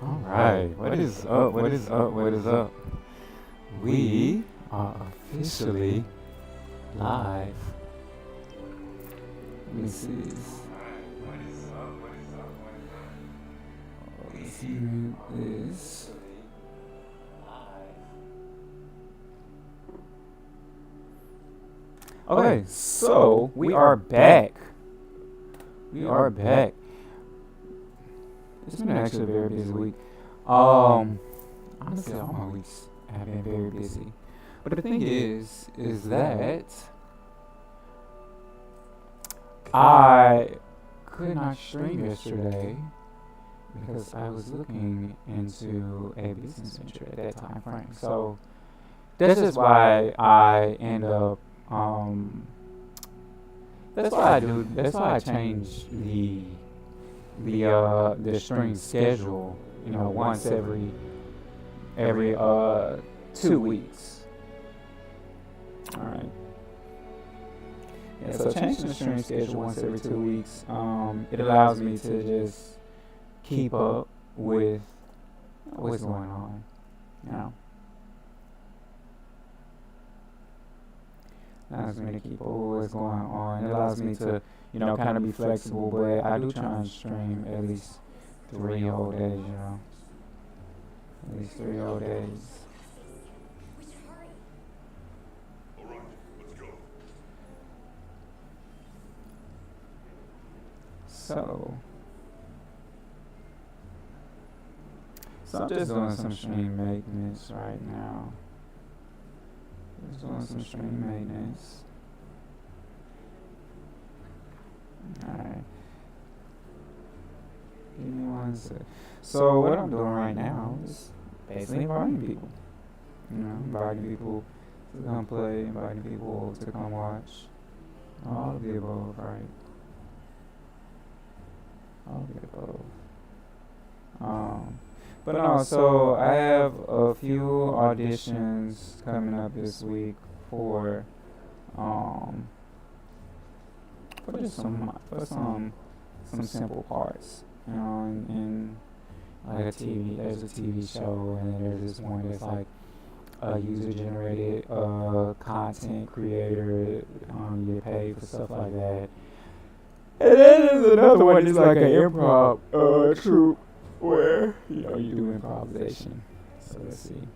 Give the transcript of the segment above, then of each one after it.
All right, what is up? What is up? What is up? We are officially live. This is. Let's mute this. Okay, so we are back. We are back. It's been actually a very busy week. Honestly, all my weeks have been very busy. But the thing is that I could not stream yesterday because I was looking into a business venture at that time frame. So that's just why I end up. That's why I do. That's why I change the stream schedule. You know, once every 2 weeks. All right. Yeah, so changing the stream schedule once every 2 weeks, it allows me to just keep up with what's going on. You know, allows me to keep up with what's going on. It allows me to, kind of be flexible, but I do try and stream at least 3 whole days. At least 3 whole days. So. So I'm just doing some stream maintenance right now. Just doing some stream maintenance. Alright. Give me one sec. So what I'm doing right now is basically inviting people. Inviting people to come play, inviting people to come watch. All of the above, right? All of the above. But also, I have a few auditions coming up this week for um for some simple parts. In like a TV, there's a TV show, and then there's this one that's like a user generated content creator. You get paid for stuff like that. And then there's another one that's like an improv troupe where you do improvisation. So let's see.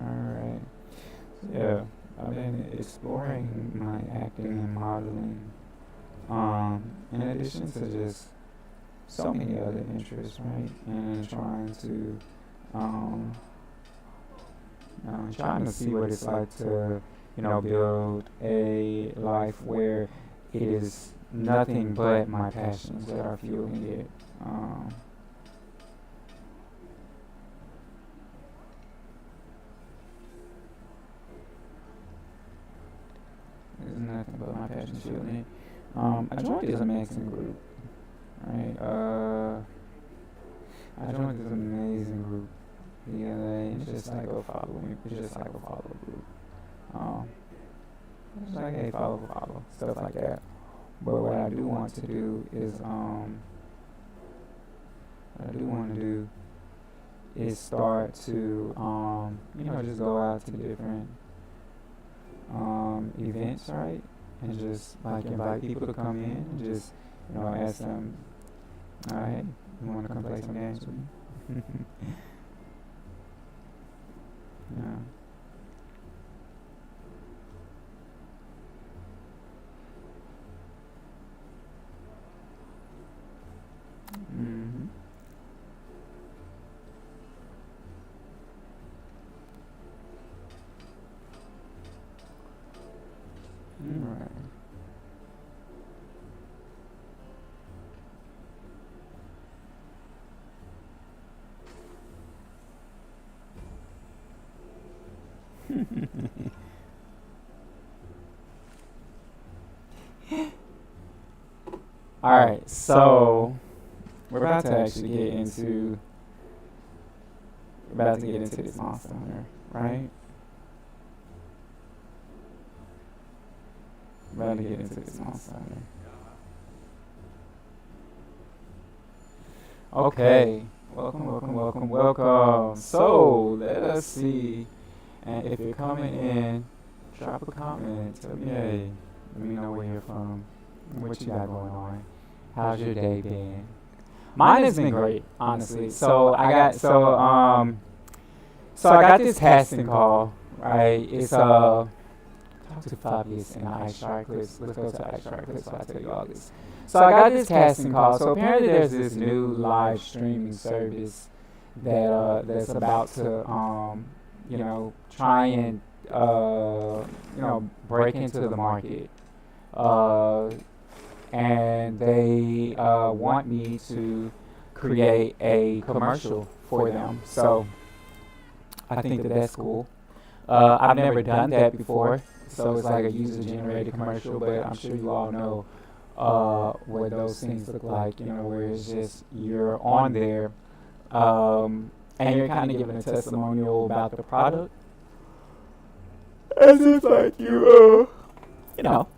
All right. Yeah, I've been exploring my acting and modeling. In addition to just so many other interests, right? And um, trying to see what it's like to, build a life where it is nothing but my passions that are fueling it. There's nothing but my passions fueling it. I joined this amazing group, right? I joined this amazing group the other day. It's just like a follow me. It's just like a follow group. Um, it's like hey, follow, stuff like that. But what I do want to do is what I do want to do is start to just go out to different events, right? And just like invite people to come in and just ask them, all right, you want to come play some games with me? Yeah. Mhm. All right. All right. So we're about to actually get into We're about to get into this Monster Hunter, right? We're about to get into this Monster Hunter. Okay. Welcome. So, let us see. And if you're coming in, drop a comment. Tell me, hey, let me know where you're from. What you got going on. How's your day been? Mine has been great, honestly. So I got this casting call, right? It's talk to Fabius in the Ice Shark Clips. Let's go to Ice Shark Clips so I tell you all this. So I got this casting call. So apparently there's this new live streaming service that's about to try and break into the market. And they want me to create a commercial for them. So I think that's cool. I've never done that before, so it's like a user-generated commercial, but I'm sure you all know what those things look like, where it's just you're on there and you're kind of giving a testimonial about the product. As if like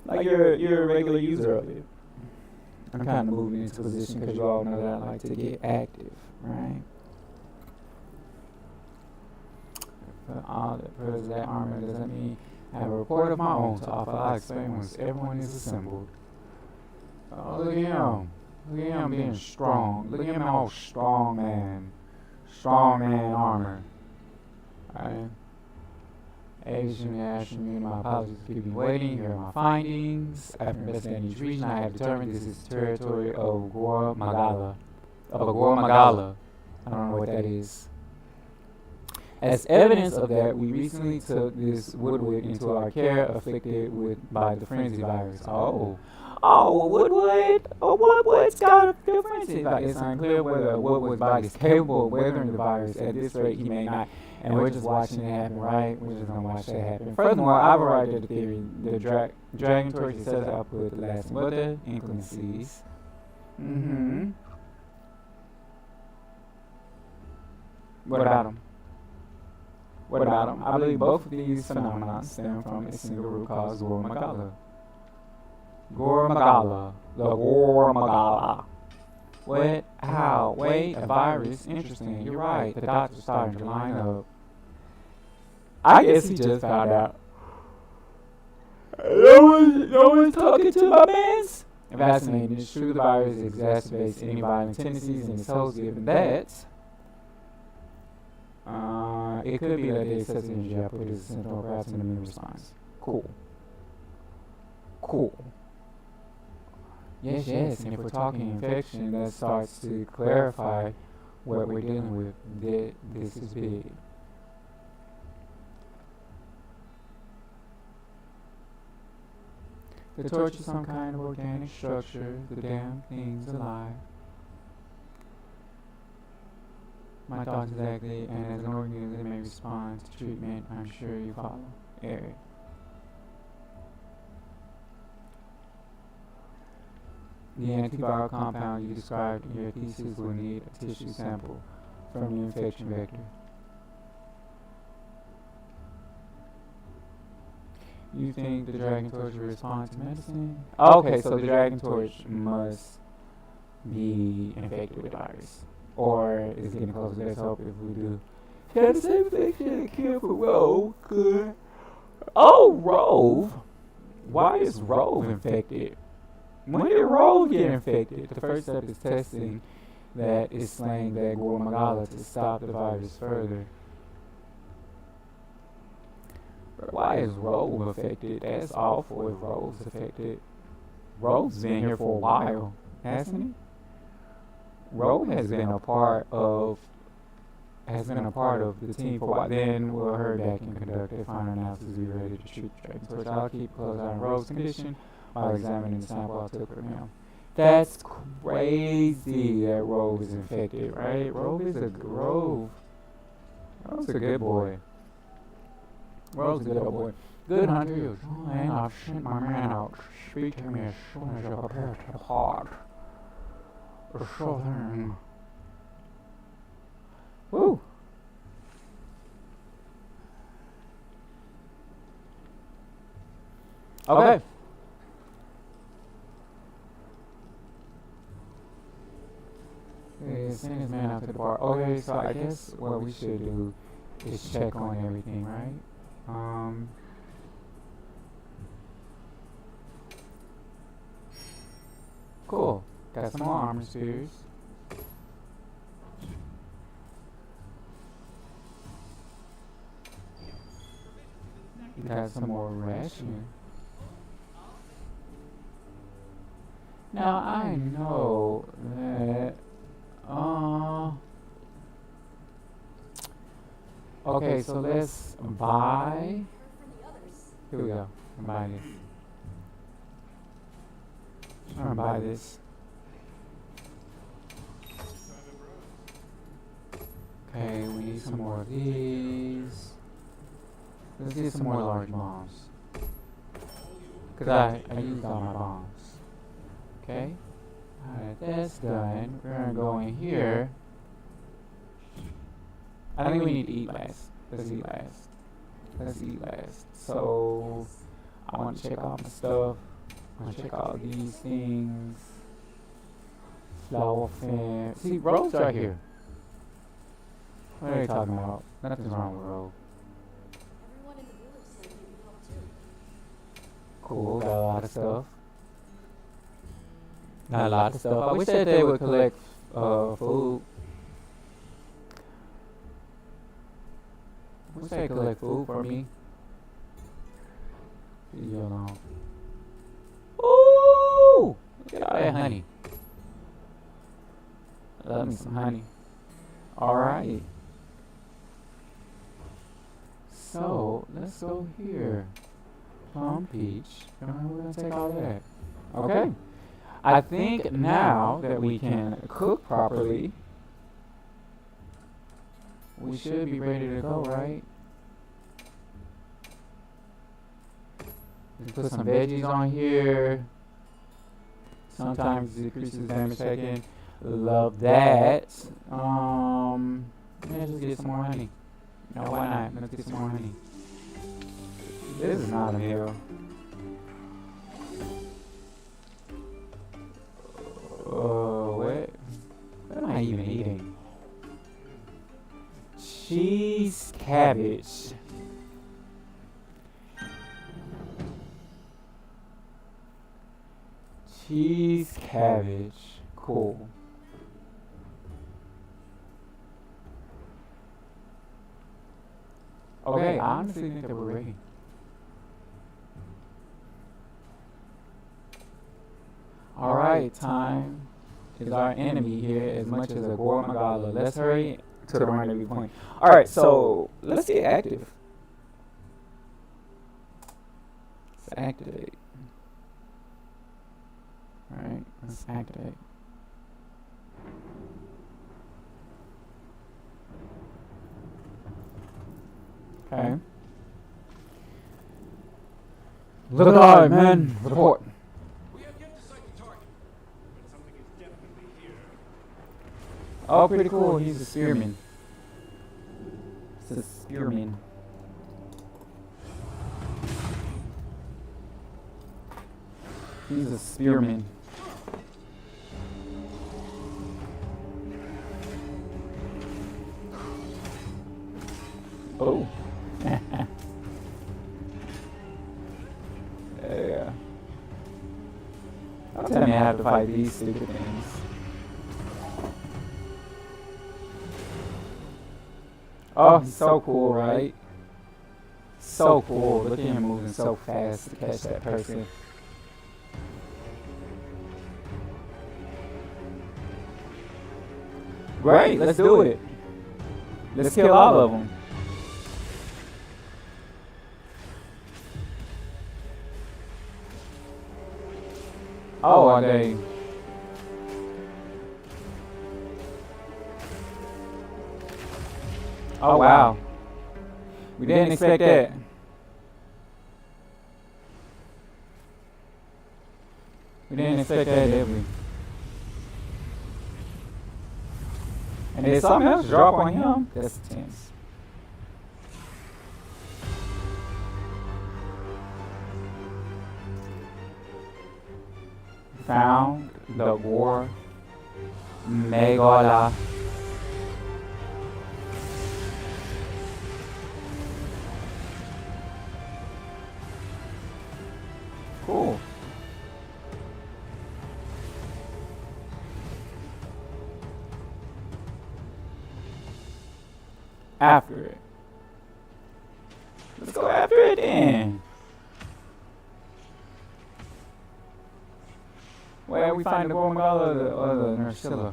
like you're a regular user of it. I'm kind of moving into position because you all know that I like to get active, right? For all that purpose that armor doesn't mean I have a report of my own to offer. I'll explain once everyone is assembled. Oh, look at him. Look at him being strong. Look at him all strong man. Strong man armor. Alright. Asian, my apologies for keeping you waiting. Here are my findings. After investigating each region, I have determined this is the territory of Agora Magala. I don't know what that is. As evidence of that, we recently took this Woodwood into our care, afflicted by the frenzy virus. Woodwood? Woodwood's got the frenzy virus. It's unclear whether Woodwood's body is capable of weathering the virus. At this rate, he may not. And we're just watching it happen, right? We're just going to watch that happen. Furthermore, I've arrived at the theory. The Dragon Torch is set to output the lasting weather inclemencies. What about them? I believe both of these phenomena stem from a single root called Gora Magala. The Gora Magala. What? How? Wait, a virus? Interesting. You're right. The doctor's starting to line up. I guess he just found out. No one's talking to my mans? Fascinating. It's true the virus exacerbates any violent tendencies in its host, given that. It could be that the excessive energy output is essential, perhaps an immune response. Cool. Yes, and if we're talking infection, that starts to clarify what we're dealing with. This is big. The torch is some kind of organic structure. The damn thing's alive. My thoughts exactly, and as an organism that may respond to treatment, I'm sure you follow. Eric. The antiviral compound you described in your thesis will need a tissue sample from your infection vector. You think the Dragon Torch will respond to medicine? Okay, so the Dragon Torch must be infected with virus. Or is getting close. Let's hope if we do. Yeah, the same infection killed for Rove. Good. Oh, Rove. Why is Rove infected? When did Rove get infected? The first step is testing that is slaying that Gora Magala to stop the virus further. But why is Rove affected? That's awful if Rove's affected. Rove's been here for a while, hasn't he? Rove has been a part of the team for a while. Then we'll hurry back and conduct a final analysis to be ready to treat the Dragon Torch. I'll keep a close eye on Rove's condition while examining the sample I took from him. That's crazy that Rove is infected, right? Rove's a good boy. Rove's a good old boy. Good hunter, you and I've sent my man out to speak to me as soon as you're prepared to depart. So then. Woo! Okay. Okay, send this man out to the bar. Okay, so I guess what we should do is check on everything, right? Cool. Got some more armor spheres. You got some more ration. Now I know that. Okay, so let's buy. Here we go. Buy this. I'm gonna buy this. Okay, we need some more of these. Let's get some more large bombs. Because I used all my bombs. Okay? Alright, that's done. We're gonna go in here. I think we need to eat last. Let's eat last. Let's eat last. So, I want to check out my stuff. I want to check out these things. Flower fan. See, Robe's right here. What are you talking about? Nothing's wrong with Robe. Everyone in the village said you could help too. Cool, got a lot of stuff. Not a lot of stuff. I wish that they would collect food. I wish they collect food for me. Leave you alone. Ooh! Look at all that honey. I love me some honey. Alright. So, let's go here. Plum peach. We're gonna take all that. Okay. I think now that we can cook properly, we should be ready to go, right? Let's put some veggies on here. Sometimes decreases damage taken. Love that. Let's just get some more honey. No, why not? Let's get some more honey. This is not a meal. What am I even eating? Cheese cabbage. Cheese cabbage. Cool. Okay, I honestly think that we're ready. Alright, time is our enemy here as much as a Gore Magala. Let's hurry to the rendezvous point. Alright, so let's get active. Let's activate. Alright, let's activate. Okay. Look alive, man. Report. We have yet to sight the target, but something is definitely here. Oh, pretty cool. He's a spearman. He's a spearman. He's a spearman. Oh. Yeah. Don't tell me I have to fight these stupid things. Oh, he's so cool, right? So cool. Look at him moving so fast to catch that person. Great, let's do it. Let's kill all of them. Oh, are they? Oh, wow. We didn't expect that. We didn't expect that, did we? And did something else drop on him? That's tense. found the war Megala. Cool. After it. Let's go after it then. Where we find the Gormagala or the Nursilla?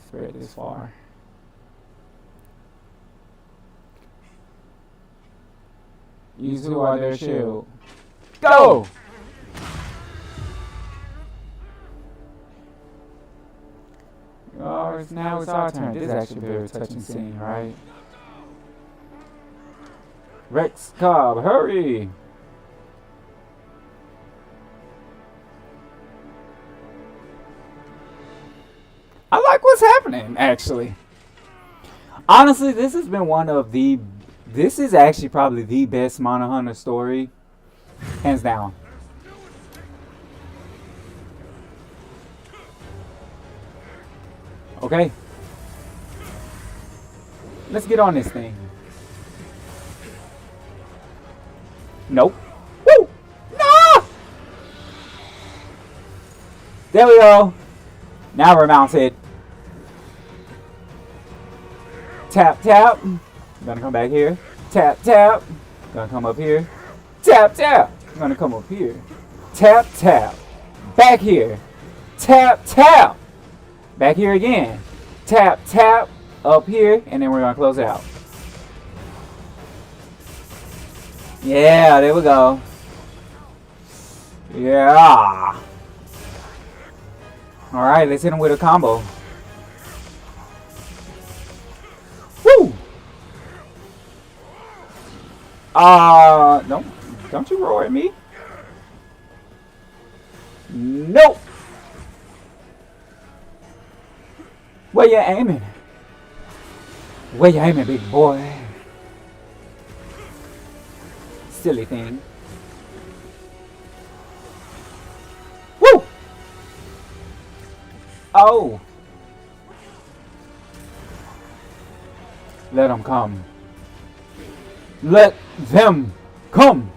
Spread this far. Use who are their shield. Go! Oh, now it's our turn. This is actually a very touching scene, right? Rex Cobb, hurry! I like what's happening, actually. Honestly, this has been one of the... This is actually probably the best Monster Hunter story. Hands down. Okay. Let's get on this thing. Nope. Woo! No! There we go. Now we're mounted. Tap, tap. Gonna come back here. Tap, tap. Gonna come up here. Tap, tap. Gonna come up here. Tap, tap. Back here. Tap, tap. Back here again. Tap, tap. Up here. And then we're gonna close it out. Yeah, there we go. Yeah. Alright, let's hit him with a combo. Woo! Don't you roar at me. Nope. Where you aiming? Where you aiming, big boy? Silly thing. Woo! Oh. Let them come. Let them come.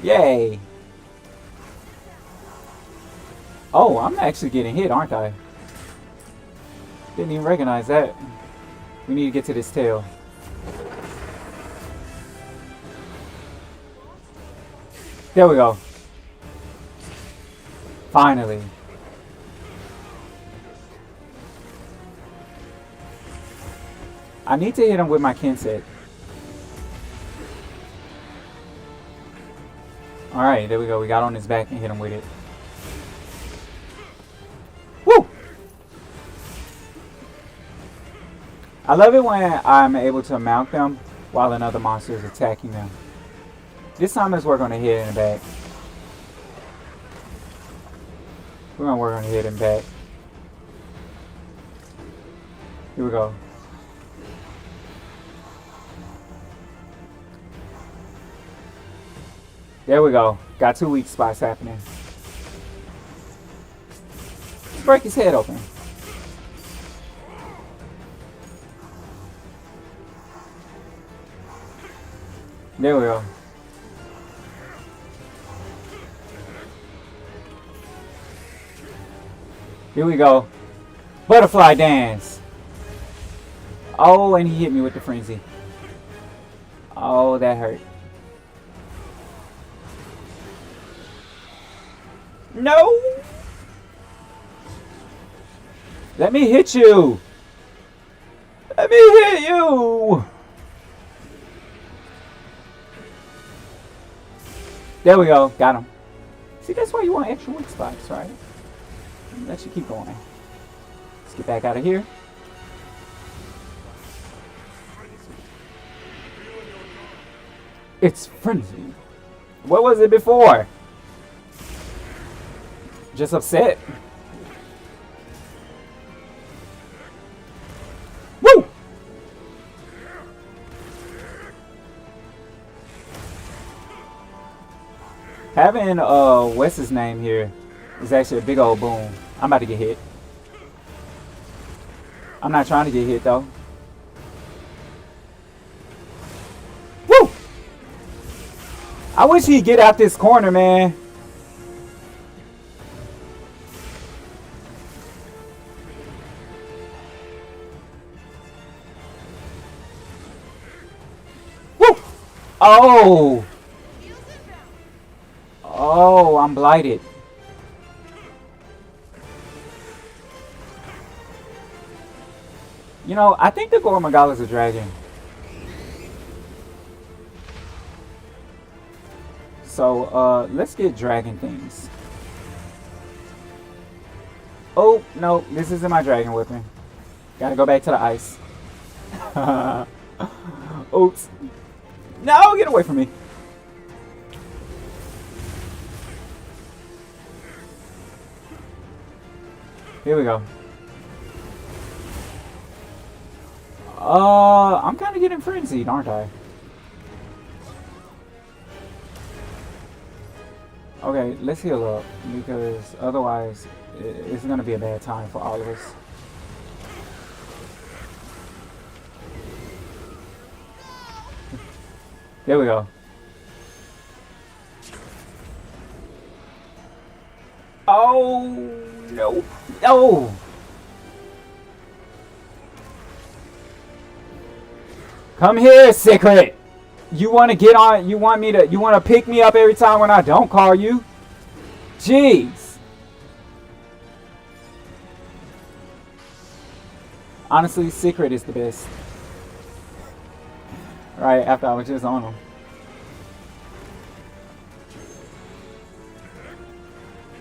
Yay. Oh, I'm actually getting hit, aren't I? Didn't even recognize that. We need to get to this tail. There we go. Finally. I need to hit him with my Kinset. Alright, there we go. We got on his back and hit him with it. Woo! I love it when I'm able to mount them while another monster is attacking them. This time let's work on the head and the back. We're going to work on the head and back. Here we go. There we go. Got 2 weak spots happening. Let's break his head open. There we go. Here we go. Butterfly dance. Oh, and he hit me with the frenzy. Oh, that hurt. No! Let me hit you! Let me hit you! There we go. Got him. See, that's why you want extra weak spots, right? Let you keep going. Let's get back out of here. It's frenzy. What was it before? Just upset. Woo! Having what's his name here is actually a big old boom. I'm about to get hit. I'm not trying to get hit though. Woo! I wish he'd get out this corner, man. Woo! Oh! Oh, I'm blighted. You know, I think the Gormagala is a dragon. So, let's get dragon things. Oh, no, this isn't my dragon weapon. Gotta go back to the ice. Oops. No, get away from me. Here we go. I'm kind of getting frenzied, aren't I? Okay, let's heal up, because otherwise it's gonna be a bad time for all of us. There we go. Oh no! No! Come here, Secret! You want to get on? You want to pick me up every time when I don't call you? Jeez. Honestly, Secret is the best. Right after I was just on him.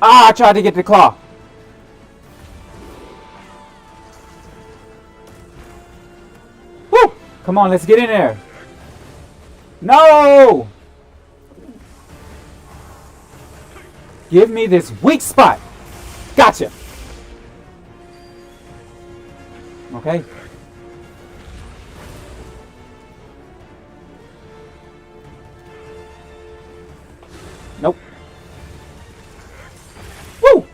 Ah, I tried to get the claw. Woo! Come on, let's get in there. No! Give me this weak spot. Gotcha. Okay. Nope. Woo!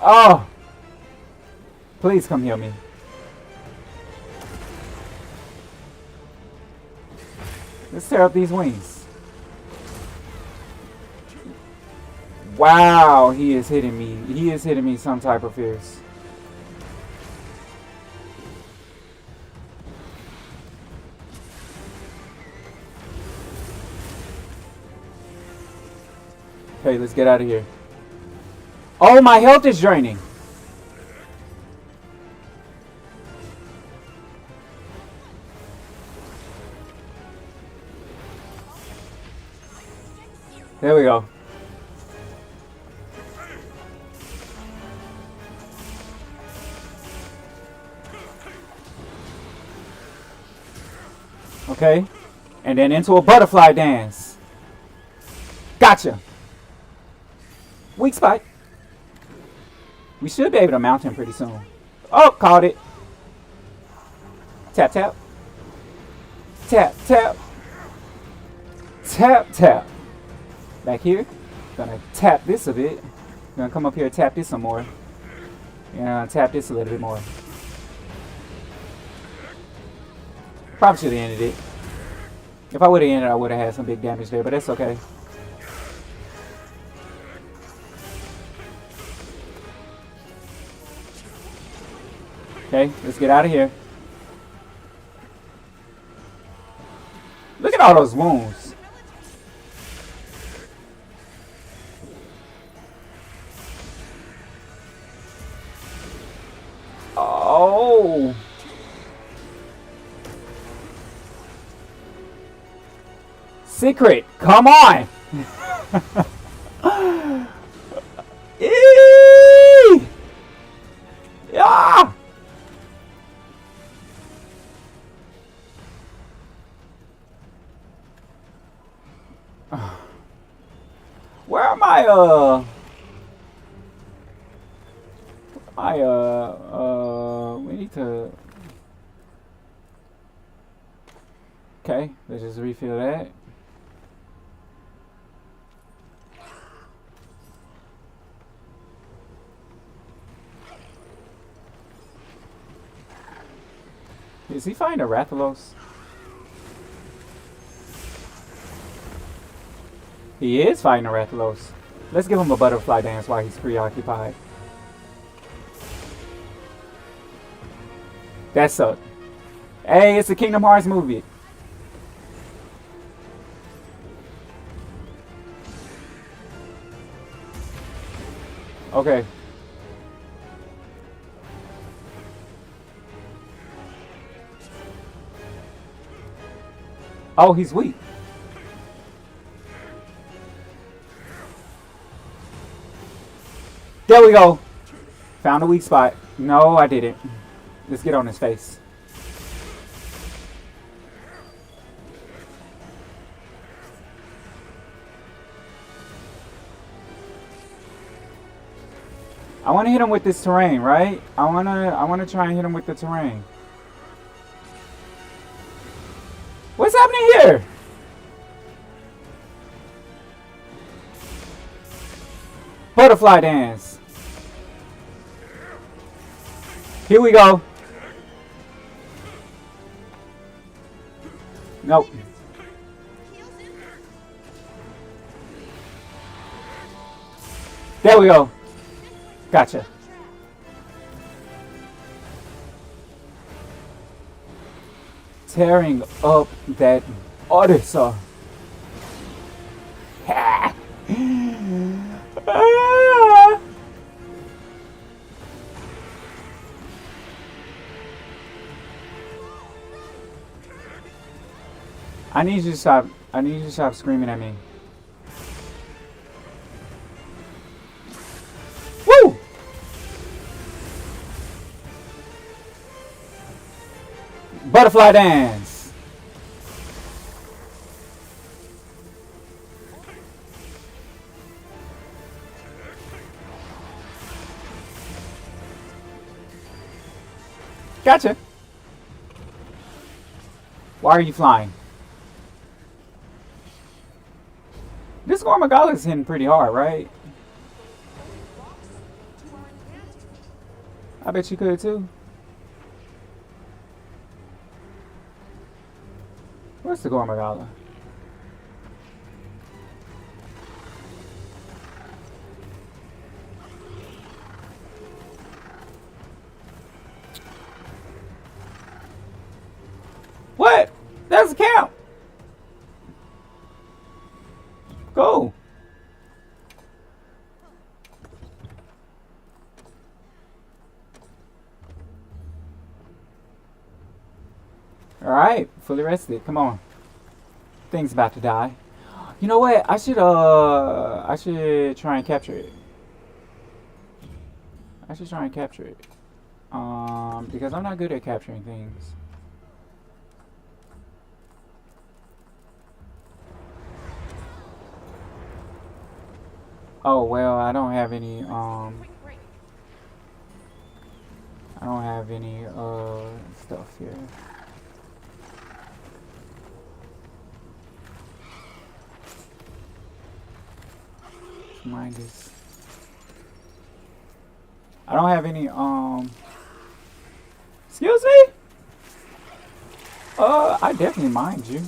Oh! Please come heal me. Let's tear up these wings. Wow, he is hitting me. He is hitting me some type of fierce. Okay, let's get out of here. Oh, my health is draining. There we go. Okay. And then into a butterfly dance. Gotcha. Weak spot. We should be able to mount him pretty soon. Oh, caught it. Tap, tap. Tap, tap. Tap, tap. Back here. Gonna tap this a bit. Gonna come up here and tap this some more. And tap this a little bit more. Probably should have ended it. If I would have ended it, I would have had some big damage there, but that's okay. Okay, let's get out of here. Look at all those wounds. Oh. Secret, come on. Eee! Yeah. Where am I, we need to, Okay, let's just refill that. Is he fighting a Rathalos? He is fighting a Rathalos. Let's give him a butterfly dance while he's preoccupied. That sucked. Hey, it's a Kingdom Hearts movie. Okay. Oh, he's weak. There we go. Found a weak spot. No, I didn't. Let's get on his face. I want to hit him with this terrain, right? I wanna try and hit him with the terrain. What's happening here? Butterfly dance. Here we go. Nope. There we go. Gotcha. Tearing up that Odyssey. I need you to stop. I need you to stop screaming at me. Woo! Butterfly dance. Gotcha. Why are you flying? This Gormagala is hitting pretty hard, right? I bet you could too. Where's the Gormagala? What? That's a count. Go. Alright, fully rested. Come on. Thing's about to die. You know what? I should try and capture it. I should try and capture it. Because I'm not good at capturing things. Oh well, I don't have any stuff here. Mind is I don't have any excuse me? I definitely mind you.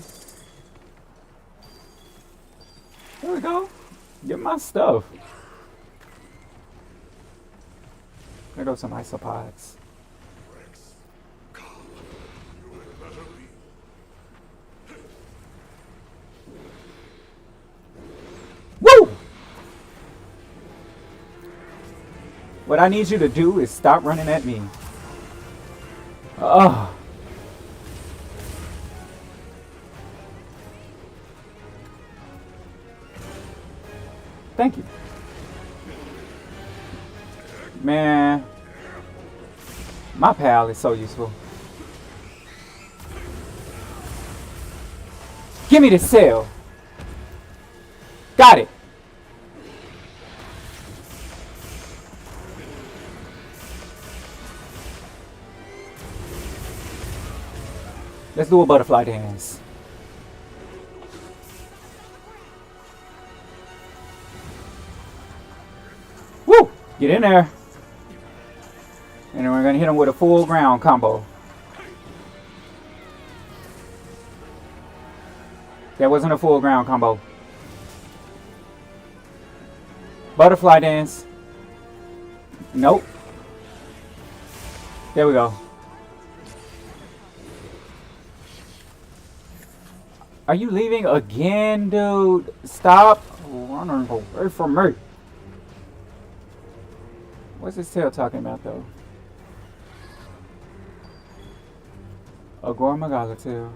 There we go. Get my stuff. There goes some isopods. Woo! What I need you to do is stop running at me. Oh. Thank you. Man. My pal is so useful. Give me the cell. Got it. Let's do a butterfly dance. Get in there. And then we're going to hit him with a full ground combo. That wasn't a full ground combo. Butterfly dance. Nope. There we go. Are you leaving again, dude? Stop running away from me. What's his tail talking about, though? A Gormagala tail.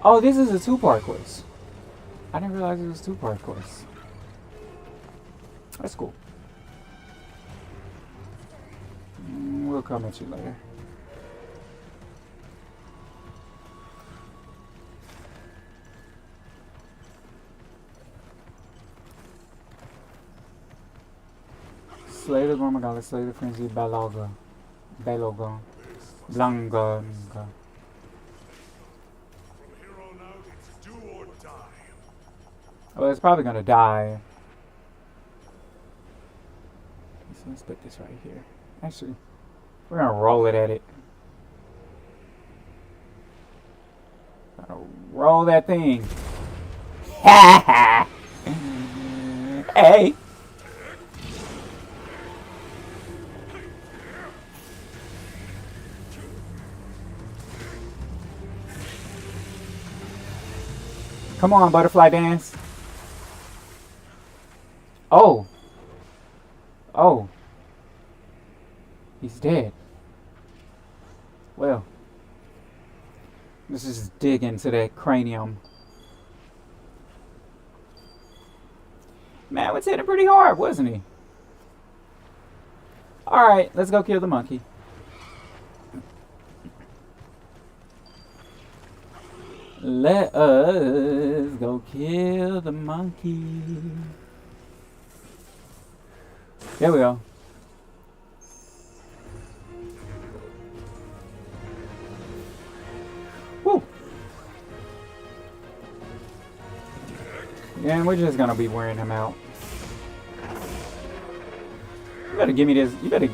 Oh, this is a two-part quest. I didn't realize it was a two-part quest. That's cool. We'll come at you later. Slay the Gormagala, slay the frenzied Baloga. Baloga. Blanga. From here on out, it's do or die. Oh, it's probably gonna die. So let's put this right here. Actually, we're gonna roll it at it. Gonna roll that thing. Ha ha! Hey! Come on, butterfly dance. Oh. Oh. He's dead. Well. Let's just dig into that cranium. Man was hitting pretty hard, wasn't he? Alright, let's go kill the monkey. Let us go kill the monkey. There we go. Woo! Yeah, and we're just gonna be wearing him out. You better give me this. You better.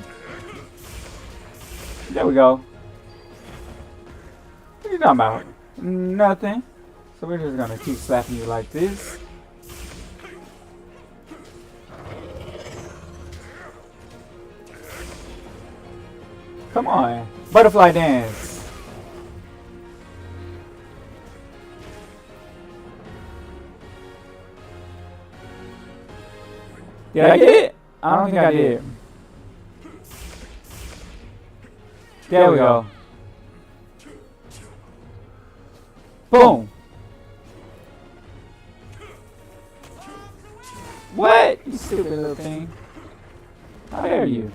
There we go. What are you talking about? Nothing. So we're just gonna keep slapping you like this. Come on. Butterfly dance. Did I get it? I don't think I did. There we go. Boom. What? You stupid little thing. How dare you?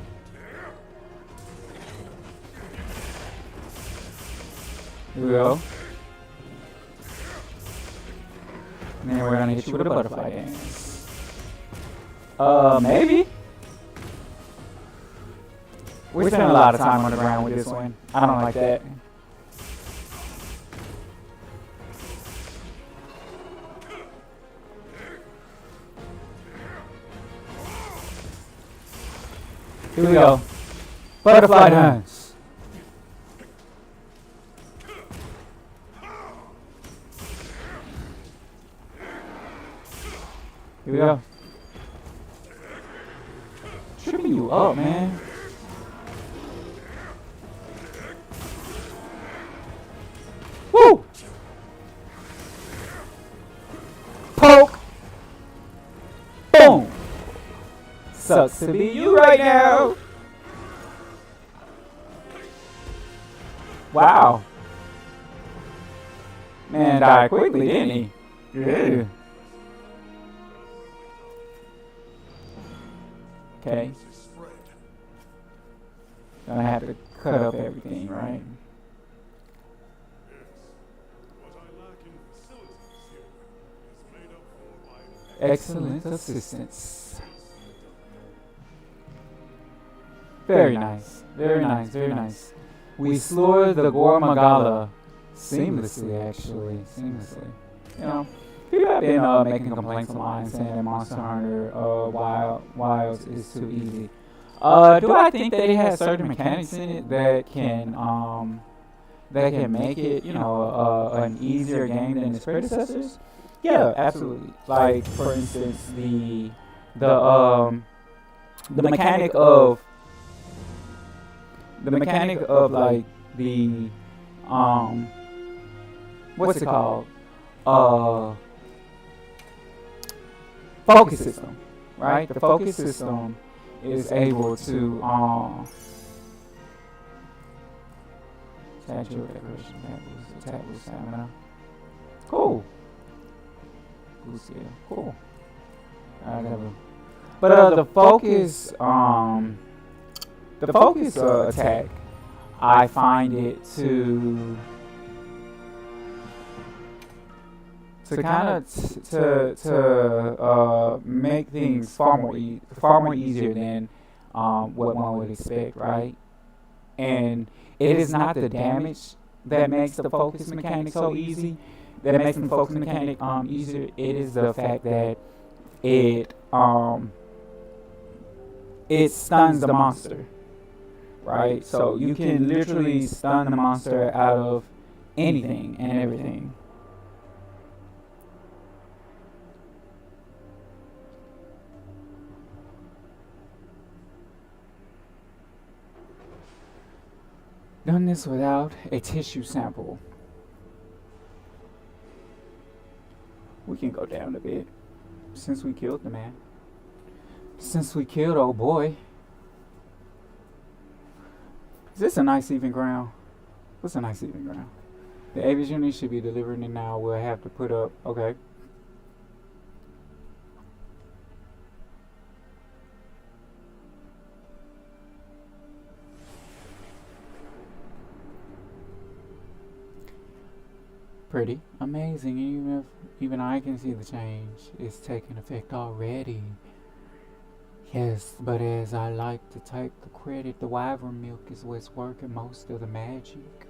Here we go. And then we're gonna hit you with a butterfly dance. Maybe? We're spending a lot of time on the ground with this one. I don't like that. Here we go. Butterfly dance. Here we go. Tripping you up, man. Woo! Poke. Boom. Sucks to be you right now. Wow. Man died quickly, didn't he? Yeah. Okay. Gonna have to cut up everything, right? Excellent assistance. Very nice. Very nice. Very nice. We slaughtered the Gormagala seamlessly, actually. Seamlessly. You know, People have been making complaints online saying that Monster Hunter Wilds is too easy. Do I think that it has certain mechanics in it that can make it, an easier game than its predecessors? Yeah, absolutely. Like for instance, the um the mechanic of like the um what's it called? Uh Focus system, right? The focus system is able to statue decoration attack with stamina. Cool. Boost skill. Cool. I gotta. But the focus attack, I find it to kind of to make things far more easier than what one would expect, right? And it is not the damage that makes the focus mechanic so easy, that makes the focus mechanic easier. It is the fact that it it stuns the monster, right? So you can literally stun the monster out of anything and everything. Done this without a tissue sample. We can go down a bit since we killed the man. Since we killed old boy. Is this a nice even ground? What's a nice even ground? The Avis unit should be delivering it now. We'll have to put up. Okay. Pretty amazing. Even I can see the change. It's taking effect already. Yes, but as I like to take the credit, the wyvern milk is what's working most of the magic.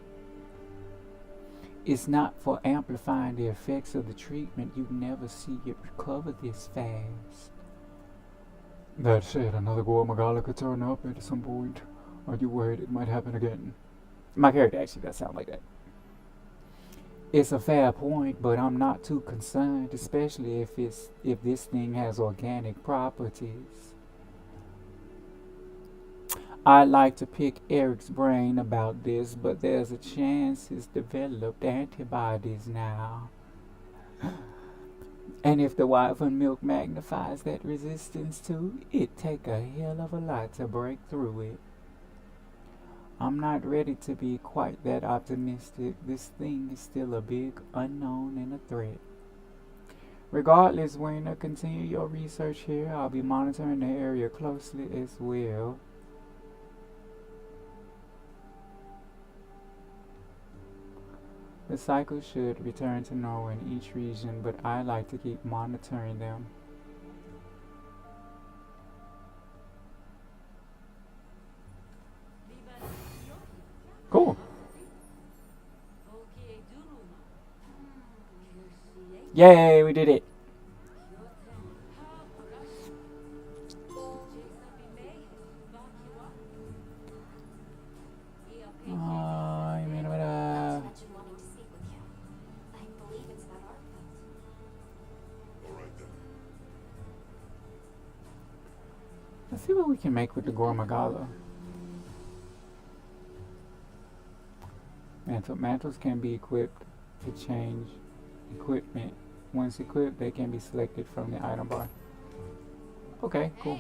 It's not for amplifying the effects of the treatment. You never see it recover this fast. That said, another Gormagala could turn up at some point. Are you worried it might happen again? My character actually does sound like that. It's a fair point, but I'm not too concerned, especially if this thing has organic properties. I'd like to pick Eric's brain about this, but there's a chance he's developed antibodies now. And if the wyvern milk magnifies that resistance too, it'd take a hell of a lot to break through it. I'm not ready to be quite that optimistic. This thing is still a big unknown and a threat. Regardless, Werner, continue your research here. I'll be monitoring the area closely as well. The cycle should return to normal in each region, but I like to keep monitoring them. Cool. Yay, we did it. Let's see what we can make with the Gormagala. Mantles can be equipped to change equipment. Once equipped, they can be selected from the item bar. Okay, cool.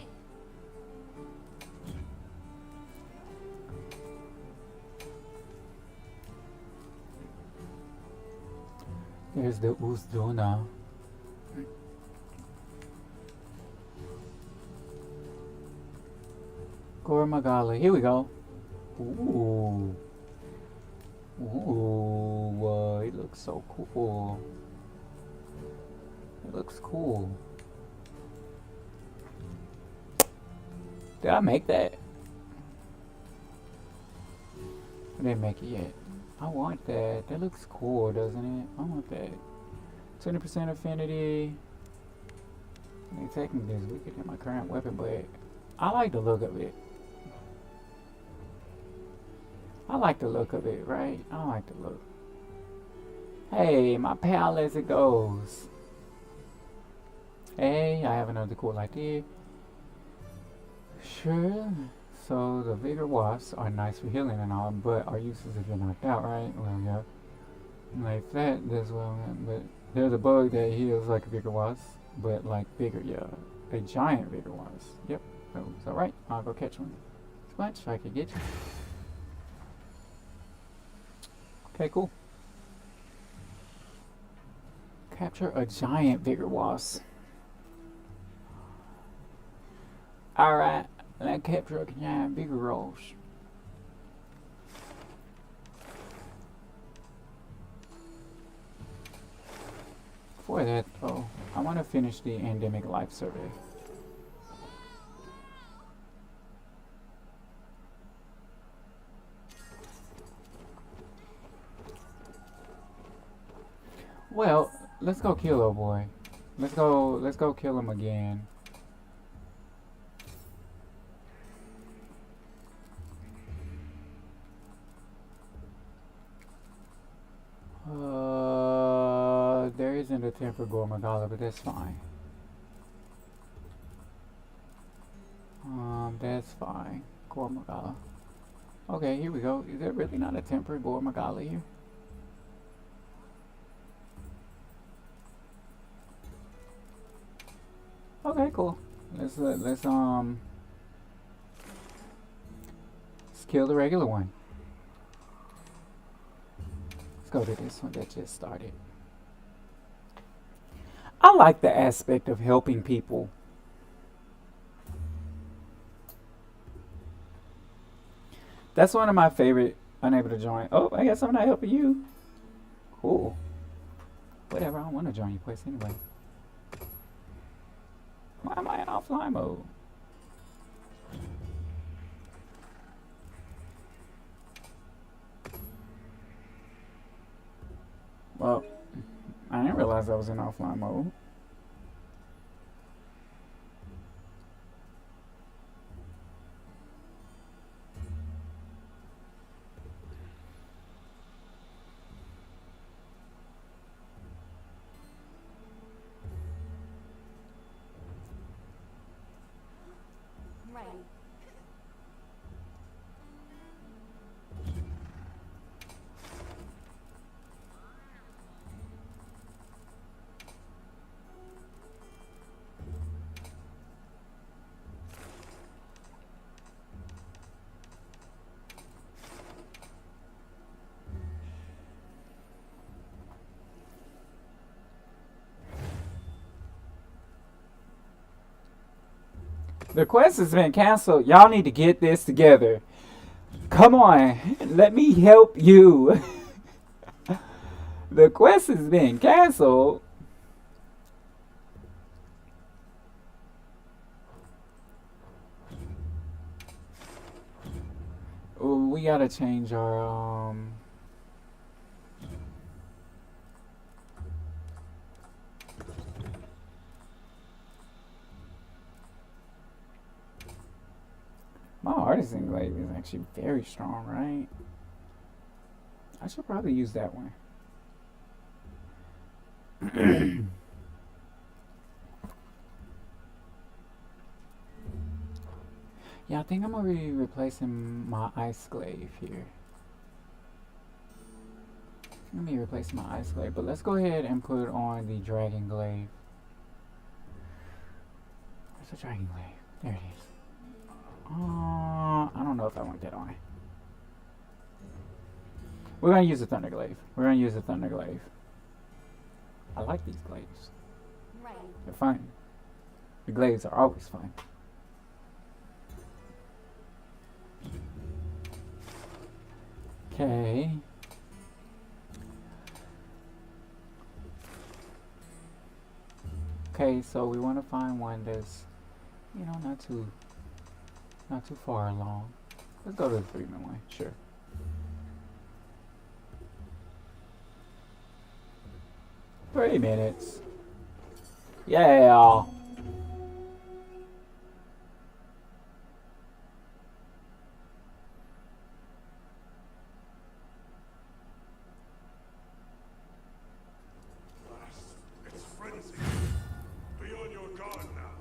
There's the Uzduna. Gormagala, here we go. Ooh. Ooh, it looks so cool. It looks cool. Did I make that? I didn't make it yet. I want that. That looks cool, doesn't it? I want that. 20% affinity. I mean, technically it's weaker than my current weapon, but I like the look of it. I like the look of it, right? I like the look. Hey, my pal as it goes. Hey, I have another cool idea. Sure. So the vigor wasps are nice for healing and all, but are useless if you're knocked out, right? Well, yeah. Like that, as well. But there's a bug that heals like a vigor wasp, but like bigger, yeah. A giant vigor wasp. Yep. So it's alright. I'll go catch one. Splash, I could get you. Okay, cool. Capture a giant vigor wasp. Alright, let's capture a giant vigor wasp. Before that, though, I want to finish the endemic life survey. Well, let's go kill old boy. Let's go kill him again. There isn't a temper Gormagala, but that's fine. That's fine. Gormagala. Okay, here we go. Is there really not a temper Gormagala here? Okay, cool. Let's kill the regular one. Let's go to this one that just started. I like the aspect of helping people. That's one of my favorite. Unable to join. Oh, I guess I'm not helping you. Cool. Whatever. I don't want to join your place anyway. Why am I in offline mode? Well, I didn't realize I was in offline mode. Right. The quest has been canceled. Y'all need to get this together. Come on, let me help you. The quest has been canceled. Ooh, we gotta change our my artisan glaive is actually very strong, right? I should probably use that one. Yeah, I think I'm gonna be replacing my ice glaive here. Let me replace my ice glaive, but let's go ahead and put on the dragon glaive. Where's the dragon glaive? There it is. I don't know if I want that on. We're gonna use the thunder glaive. We're gonna use the thunder glaive. I like these glaives. Right. They're fun. The glaives are always fun. Okay. Okay, so we want to find one that's, you know, not too far along. Let's go to the Freeman one, sure. 3 minutes. Yeah. It's frenzy. Be on your guard now.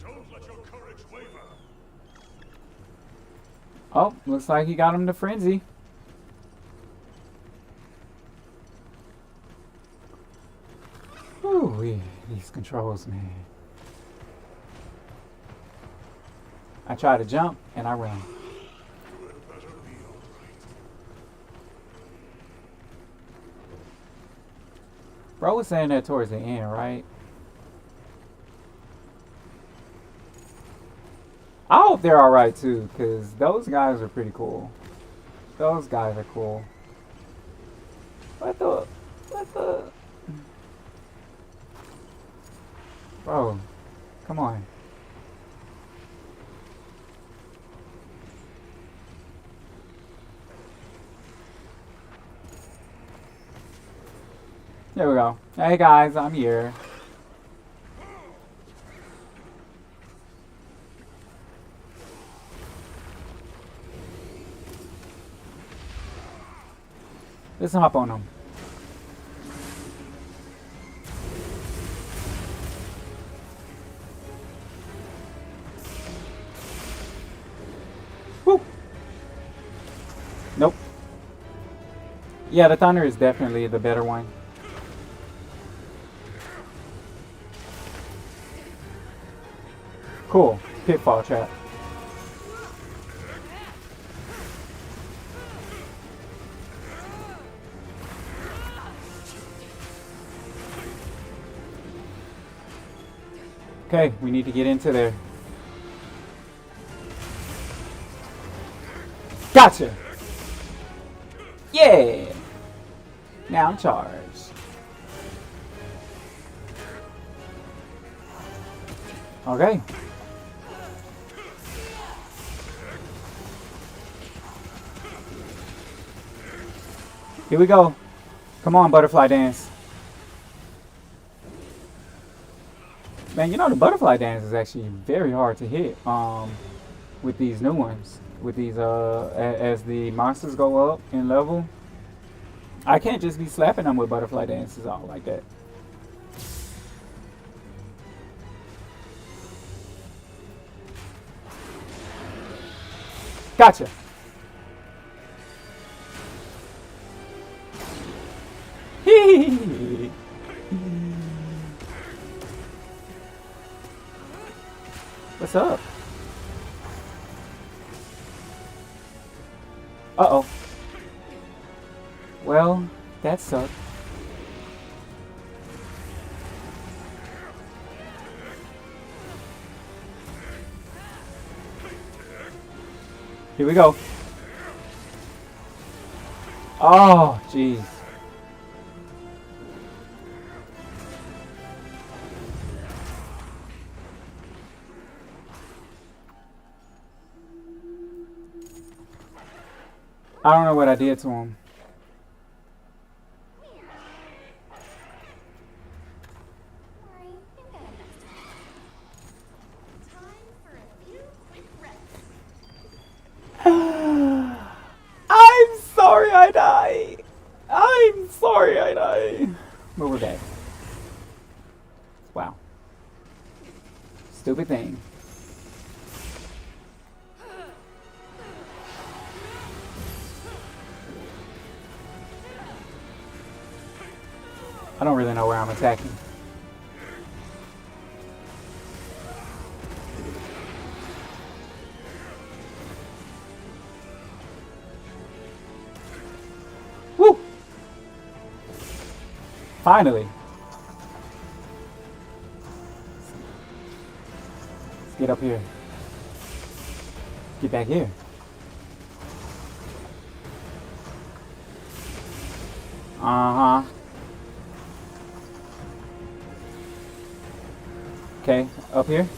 Don't let your courage waver. Oh, looks like he got him to frenzy. Ooh, these controls, man. I try to jump and I run. You had better be all right. Bro was saying that towards the end, right? I hope they're alright too, because those guys are pretty cool. Those guys are cool. What the? Bro, come on. There we go. Hey guys, I'm here. Let's hop on them. Woo! Nope. Yeah, the thunder is definitely the better one. Cool. Pitfall trap. Okay, we need to get into there. Gotcha! Yeah! Now I'm charged. Okay. Here we go. Come on, butterfly dance. Man, you know the butterfly dance is actually very hard to hit with these new ones. With these as the monsters go up in level. I can't just be slapping them with butterfly dances all like that. Gotcha. Hee. What's up? Uh-oh. Well, that sucked. Here we go. Oh, jeez. I don't know what I did to him. Worry, you've got enough time. Time for a few quick reps. I'm sorry I died. I'm sorry I died. But we're back. Wow. Stupid thing. I don't really know where I'm attacking. Woo! Finally. Let's get up here. Get back here. Uh-huh. Okay, up here.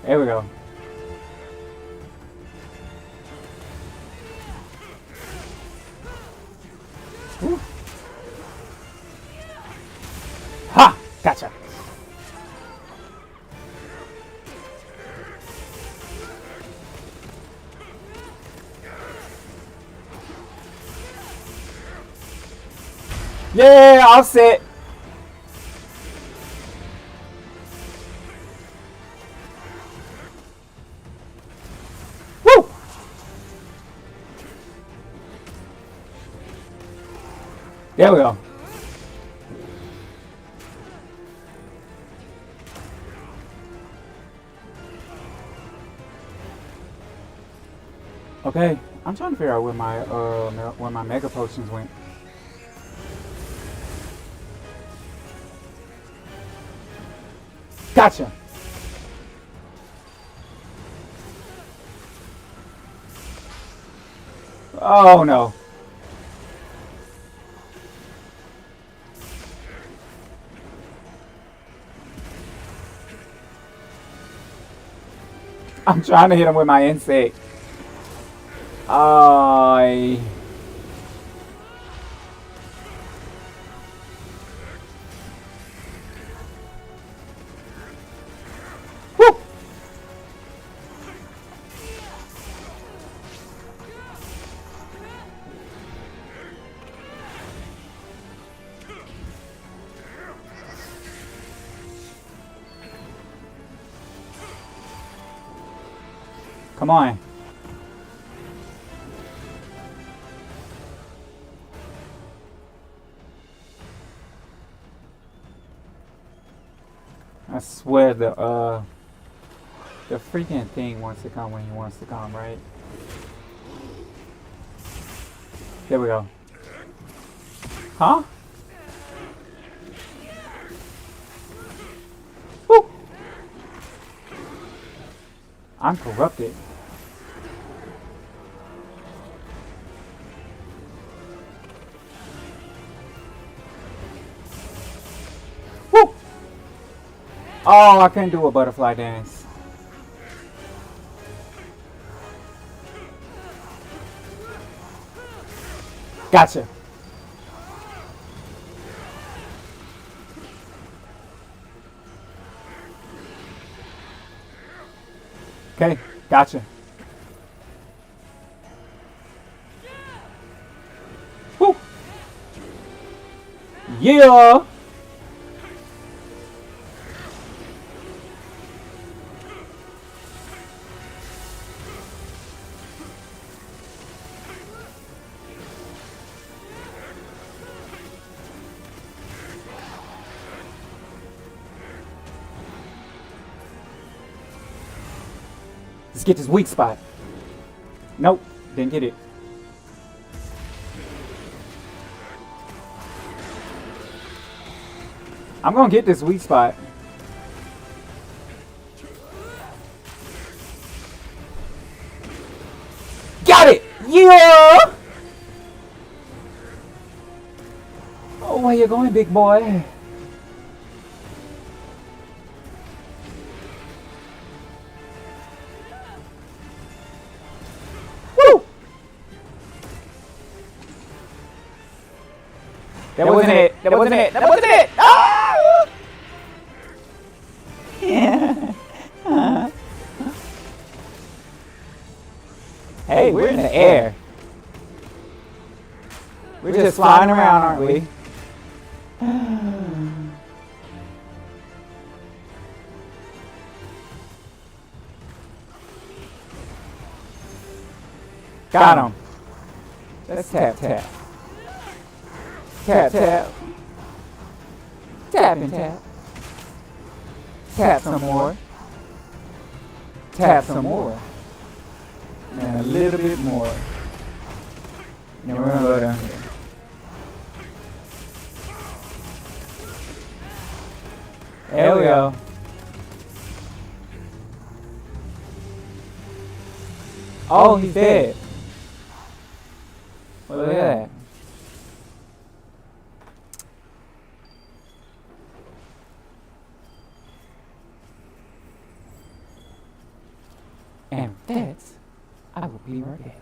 There we go. Woo. Ha! Gotcha. Yeah, offset. Woo! There we go. Okay, I'm trying to figure out where my mega potions went. Gotcha. Oh no. I'm trying to hit him with my insect. I. Woo! Come on. I swear the freaking thing wants to come when he wants to come, right? There we go. Huh? Woo! I'm corrupted. Woo! Oh, I couldn't do a butterfly dance. Gotcha. Okay, gotcha. Woo! Yeah! Let's get this weak spot. Nope, didn't get it. I'm gonna get this weak spot. Got it! Yeah! Oh, where you going, big boy? Woo! That wasn't it. That wasn't it. That wasn't it. Ah! Yeah. Hey, we're in the air. We're just flying around, aren't we? Got him. Let's tap, tap. Tap, tap. Tap and tap. Tap some more. Tap some more. And a little bit more. Now we're gonna go down here. There we go. Oh, he's dead. Well, look at that. And that's, I will be right back.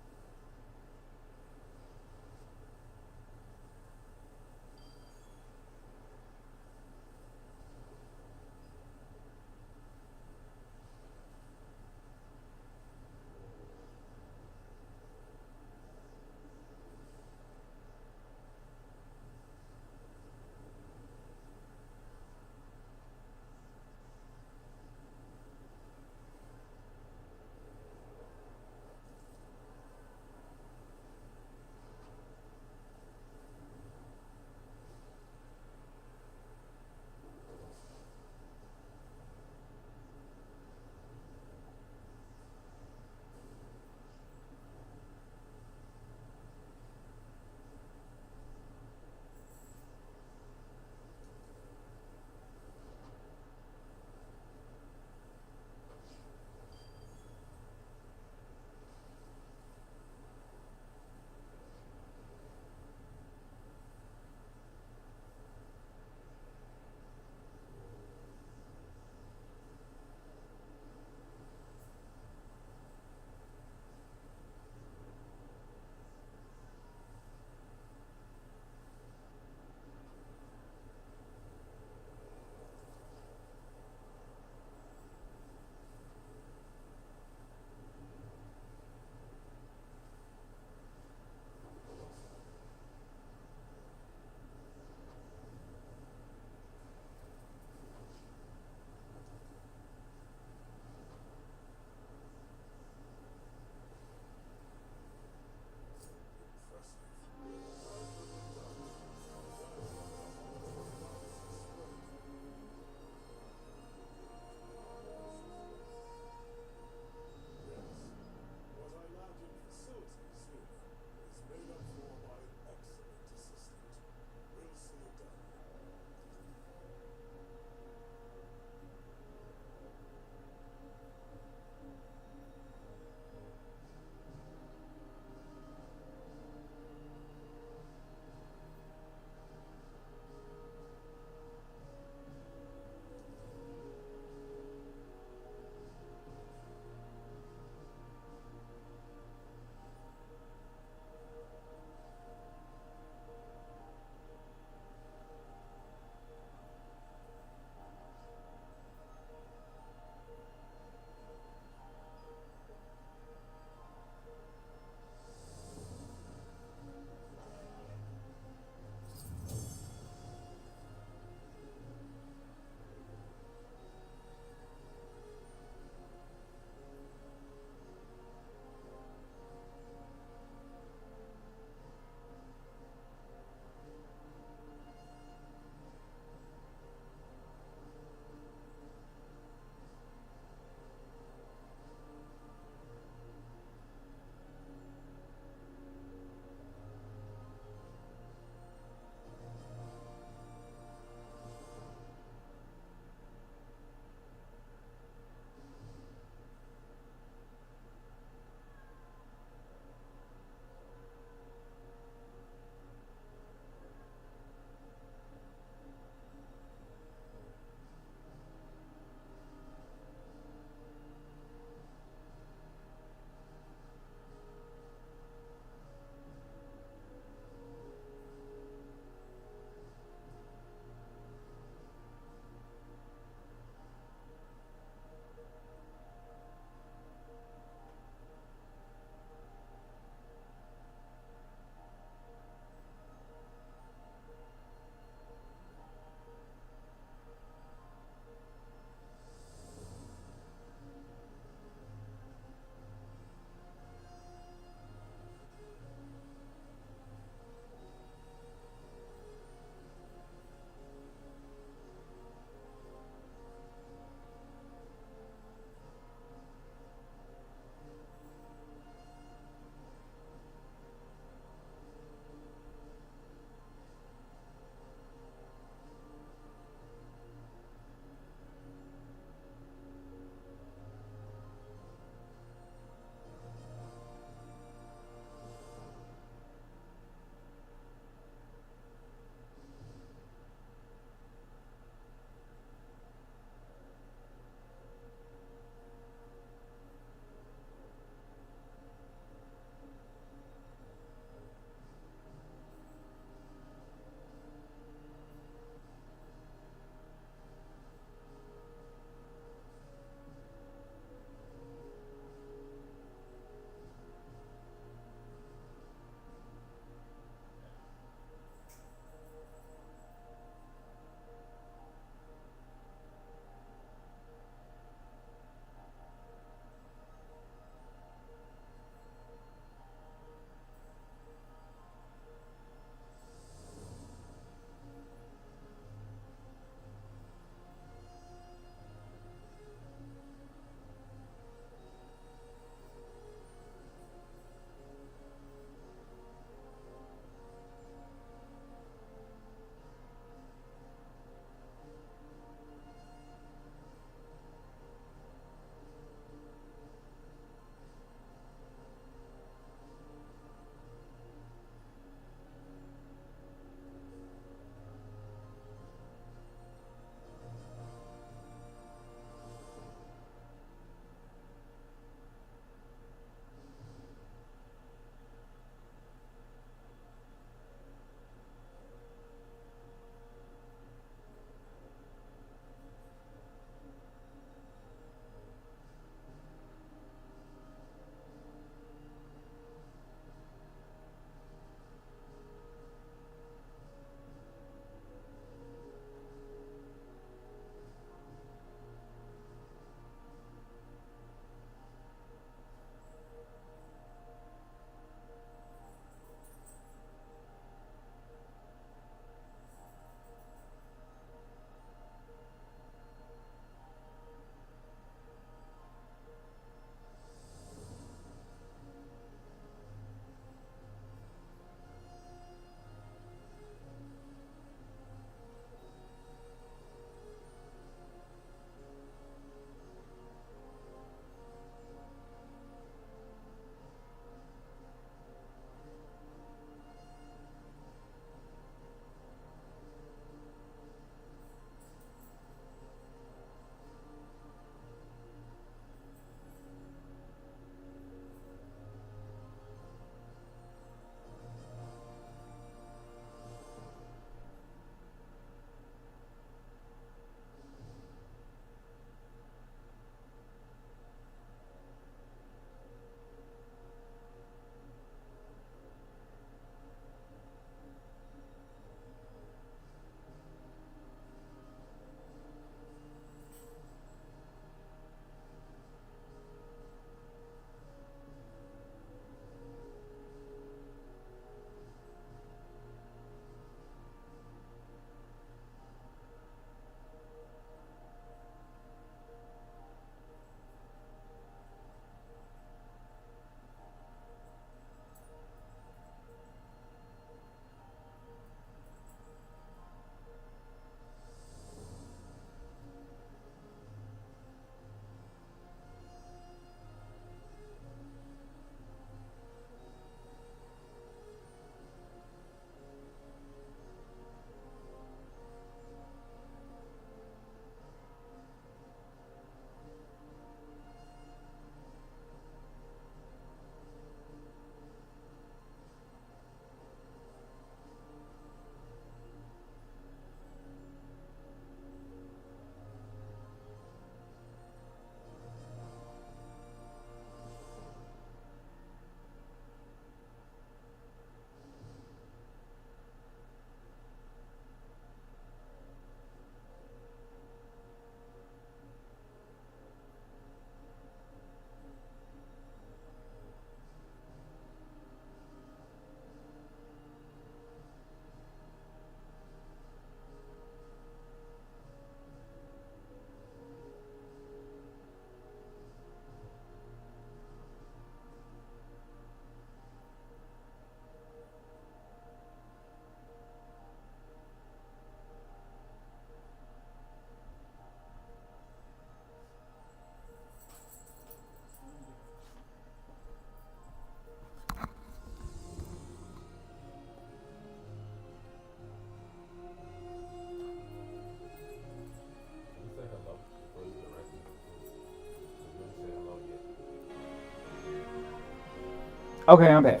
Okay, I'm back.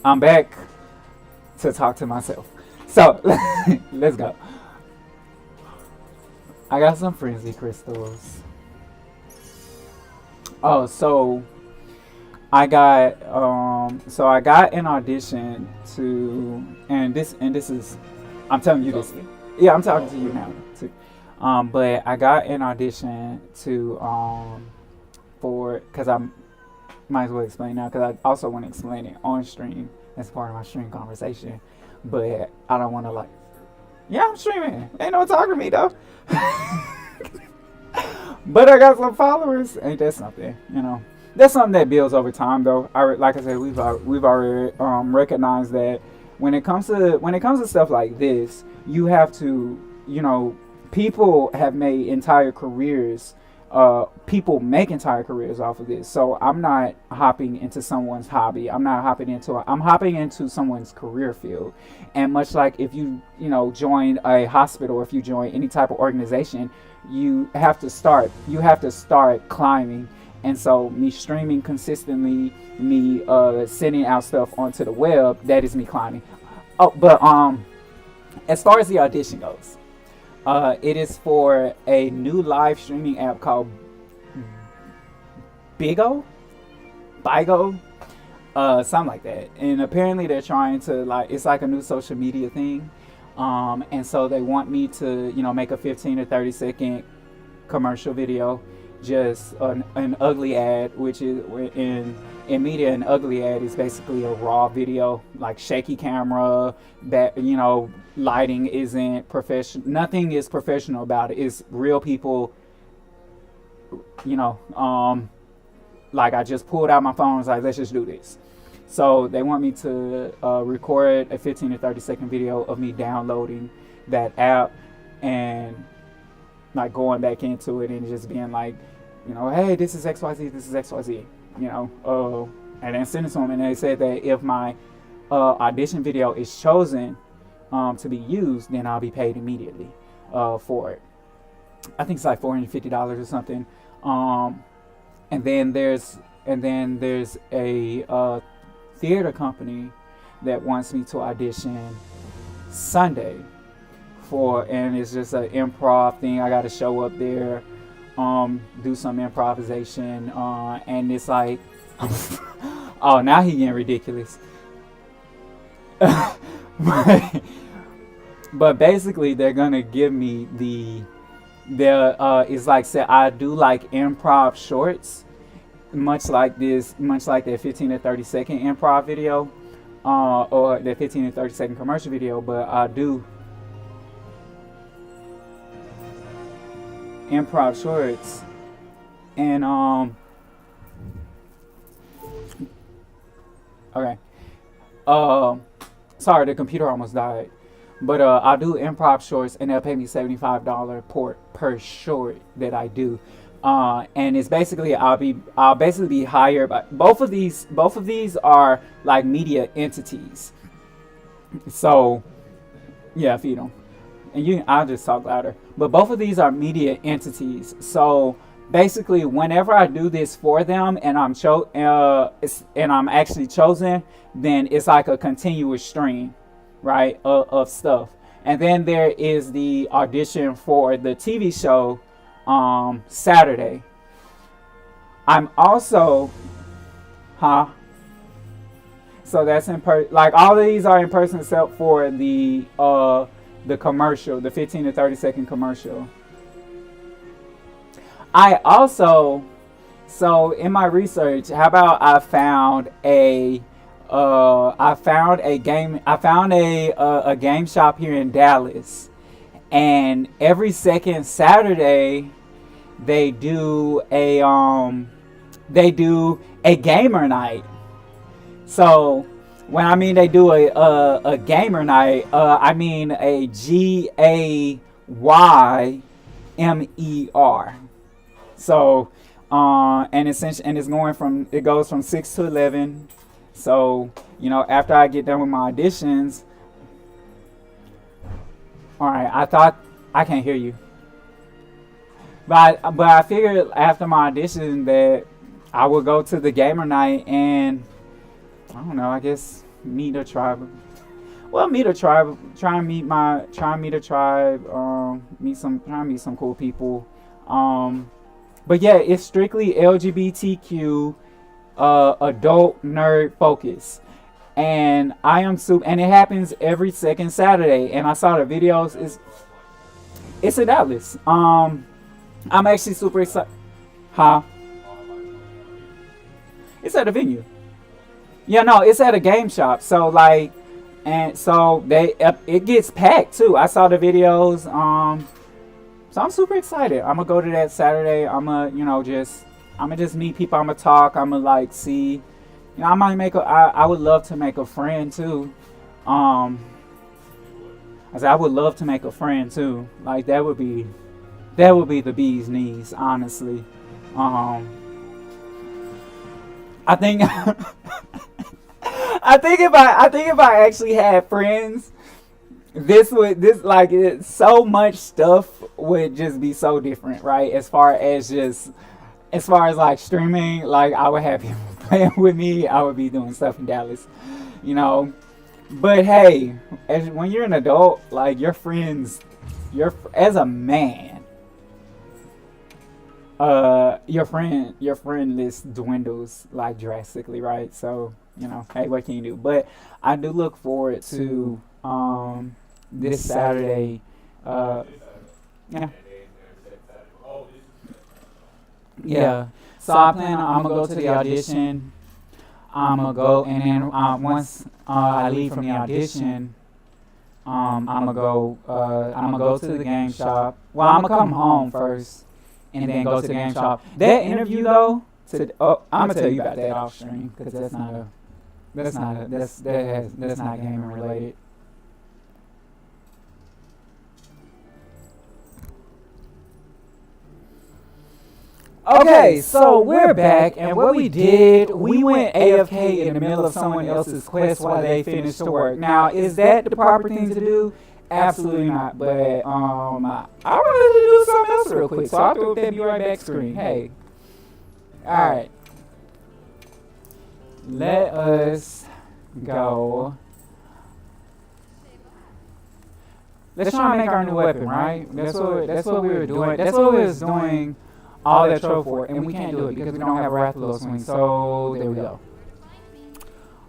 I'm back to talk to myself. So let's go. I got some frenzy crystals. Oh, so I got an audition to, and this is, I'm telling you this. Yeah, I'm talking to you now too. But I got an audition to for, because I'm, might as well explain now because I also want to explain it on stream as part of my stream conversation. But I don't want to like, yeah, I'm streaming. Ain't no talking to me though. But I got some followers. Ain't that something? You know, that's something that builds over time though. Like I said, we've already recognized that when it comes to stuff like this, you have to, you know, people have made entire careers. People make entire careers off of this. So I'm not hopping into someone's hobby. I'm hopping into someone's career field. And much like if you join a hospital, or if you join any type of organization, you have to start climbing. And so me streaming consistently, me sending out stuff onto the web, that is me climbing. Oh, but as far as the audition goes, it is for a new live streaming app called Bigo, something like that. And apparently they're trying to it's like a new social media thing. And so they want me to, make a 15 or 30-second commercial video, just an ugly ad, which is in media, an ugly ad is basically a raw video, like shaky camera, that lighting isn't professional, nothing is professional about it. It's real people, like I just pulled out my phone and was like, let's just do this. So they want me to record a 15 to 30-second video of me downloading that app and like going back into it and just being like, hey, this is XYZ, this is XYZ, and then send it to them. And they said that if my audition video is chosen to be used, then I'll be paid immediately for it. I think it's like $450 or something. And then there's a theater company that wants me to audition Sunday and it's just an improv thing. I got to show up there, do some improvisation, and it's like, oh, now he getting ridiculous. but basically they're gonna give me it's like, say I do like improv shorts, much like that 15 to 30-second improv video, or the 15 to 30-second commercial video, but I do improv shorts. And okay, sorry, the computer almost died. But I'll do improv shorts, and they'll pay me $75 per short that I do. And it's basically I'll basically be hired by both of these are like media entities. So yeah, feed them. And I'll just talk louder. But both of these are media entities. So basically, whenever I do this for them and I'm actually chosen, then it's like a continuous stream, right, of stuff. And then there is the audition for the TV show Saturday. I'm also, so that's in person. Like all of these are in person except for the commercial, the 15 to 30-second commercial. I also, so in my research, how about I found a game shop here in Dallas, and every second Saturday they do a gamer night. So when I mean they do a gamer night, I mean a GAYMER. So and it goes from 6 to 11. So after I get done with my auditions, all right. I thought I can't hear you, but I figured after my audition that I would go to the gamer night and I don't know. I guess meet a tribe. Well, meet a tribe. Try and meet a tribe. Try and meet some cool people. But yeah, it's strictly LGBTQ, adult nerd focus. And I am super, and it happens every second Saturday. And I saw the videos. It's in Dallas. I'm actually super excited. Huh? It's at a venue. Yeah, no, it's at a game shop. So like, and so it gets packed too. I saw the videos. So I'm super excited. I'm gonna go to that Saturday. I'm gonna just meet people. I'm gonna talk. I'm gonna like see. I might I would love to make a friend too. I said I would love to make a friend too. Like that would be the bee's knees, honestly. Um, I think I think if I actually had friends, so much stuff would just be so different, right? As far as like streaming, like I would have people playing with me. I would be doing stuff in Dallas, you know. But hey, when you're an adult, like your friends, as a man, your friend list dwindles like drastically, right? So hey, what can you do? But I do look forward to this Saturday. Uh, yeah, yeah. So I plan. I'm gonna go to the audition. I'm gonna go, and then once I leave from the audition, I'm gonna go to the game shop. Well, I'm gonna come home first, and then go to the game shop. That interview though, I'm gonna tell you about that off stream because that's not gaming related. Okay, so we're back, and what we did, we went AFK in the middle of someone else's quest while they finished to work. Now, is that the proper thing to do? Absolutely not. But I wanted to do something else real quick, so I'll throw up that be right back screen. Hey, all right, let us go. Let's try and make our new weapon, right? That's what we were doing. That's what we was doing all that trouble for, and we can't do it because we don't have a Rathalos swing. So there we go.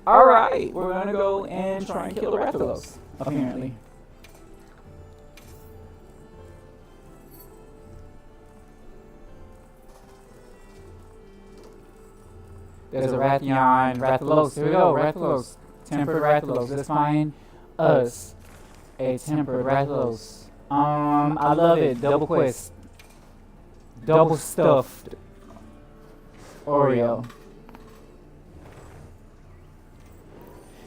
All right, we're gonna go and try and kill the Rathalos. Apparently, there's a Rathalos. Here we go, Rathalos, tempered Rathalos. Let's find us a tempered Rathalos. I love it. Double quest. Double stuffed Oreo.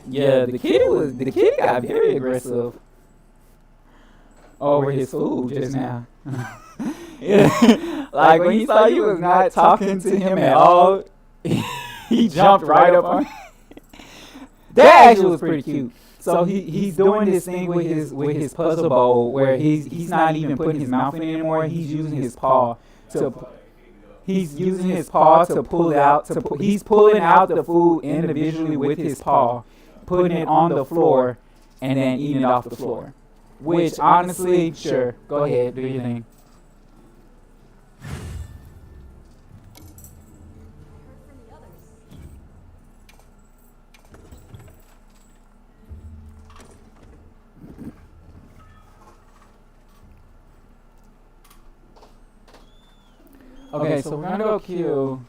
Yeah, the kid got very aggressive over his food just now. Yeah. Like when he saw you was not talking to him at all, he jumped right up on. That actually was pretty cute. So he's doing this thing with his puzzle bowl where he's not even putting his mouth in it anymore. He's using his paw to pull it out. He's pulling out the food individually with his paw, putting it on the floor, and then eating it off the floor. Which honestly, sure, go ahead, do your thing. Okay, so we're gonna go kill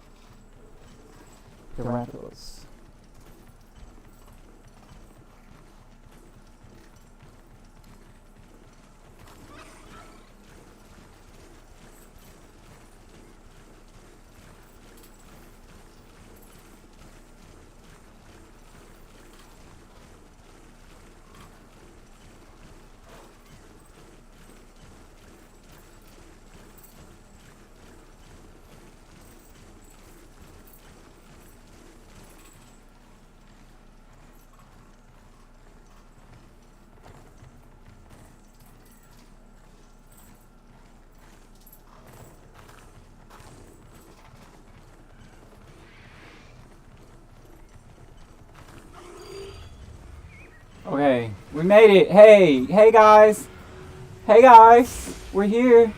the Rathalos. made it. Hey guys. Hey guys. We're here.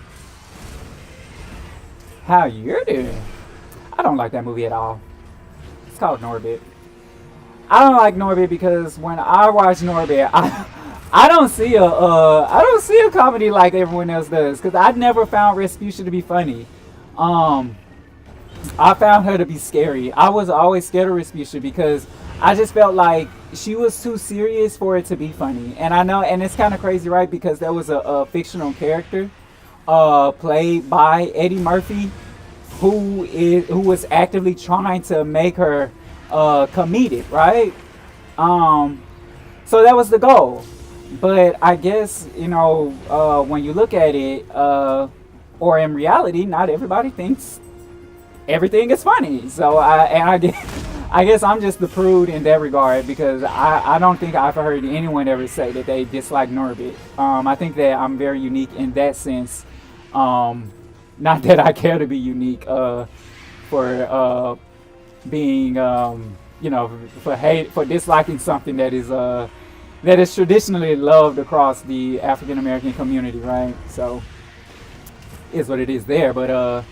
How you're doing? I don't like that movie at all. It's called Norbit. I don't like Norbit because when I watch Norbit, I don't see a comedy like everyone else does, because I never found Respucia to be funny. I found her to be scary. I was always scared of Respucia because I just felt like she was too serious for it to be funny. And I know, and it's kind of crazy, right? Because there was a fictional character played by Eddie Murphy who was actively trying to make her comedic, right? So that was the goal. But I guess, when you look at it, or in reality, not everybody thinks everything is funny. So I guess I'm just the prude in that regard, because I don't think I've heard anyone ever say that they dislike Norbit. I think that I'm very unique in that sense. Not that I care to be unique for being, for disliking something that is traditionally loved across the African American community, right? So, is what it is there. But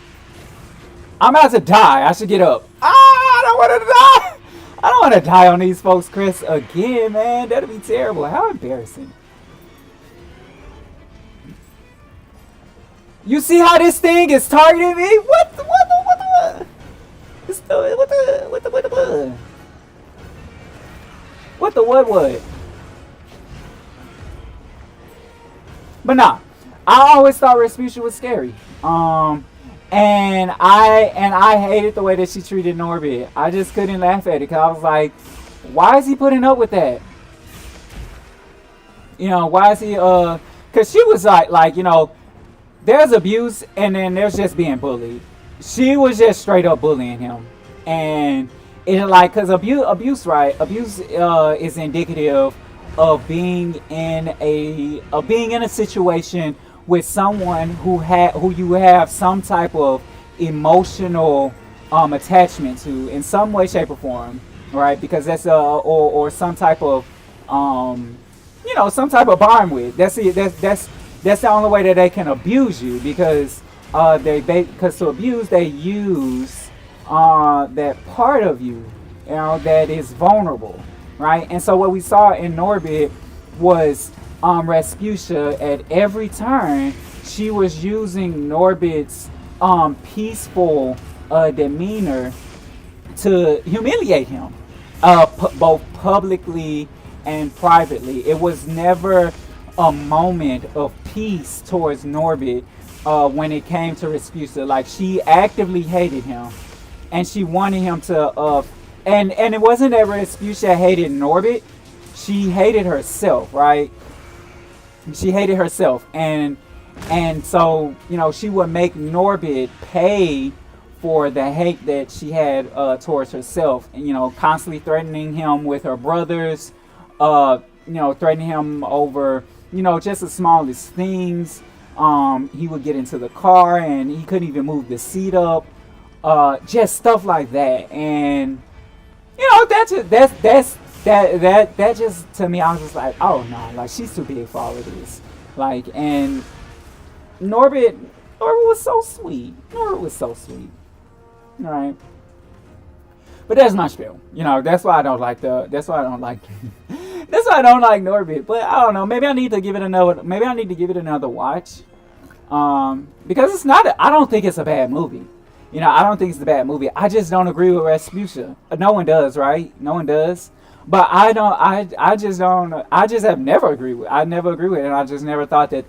I'm about to die. I should get up. I don't want to die. I don't want to die on these folks, Chris, again, man. That'd be terrible. How embarrassing. You see how this thing is targeting me? What the? But nah, I always thought Respucia was scary. And I hated the way that she treated Norbit. I just couldn't laugh at it, because I was like, why is he putting up with that? Why is he because she was like, there's abuse and then there's just being bullied. She was just straight up bullying him. And it's like, because abuse is indicative of being in a situation with someone who you have some type of emotional attachment to in some way, shape, or form, right? Because that's or some type of some type of bond with. That's the only way that they can abuse you, because because to abuse, they use that part of you, that is vulnerable, right? And so what we saw in Norbit was Respucia at every turn. She was using Norbit's peaceful demeanor to humiliate him, both publicly and privately. It was never a moment of peace towards Norbit when it came to Respucia. Like, she actively hated him, and she wanted him to and it wasn't that Respucia hated Norbit. She hated herself, right? She hated herself, and so she would make Norbit pay for the hate that she had towards herself, and constantly threatening him with her brothers, threatening him over just the smallest things. He would get into the car and he couldn't even move the seat up, just stuff like that. And that just, to me, I was just like, oh no, like, she's too big for all of this. Like, and Norbit was so sweet. Norbit was so sweet. All right. But that's my spiel. That's why I don't like that's why I don't like Norbit. But I don't know, maybe I need to give it another watch. Because I don't think it's a bad movie. I don't think it's a bad movie. I just don't agree with Respucia. No one does, right? No one does. But I just have never agreed with it. I never agree with it. And I just never thought that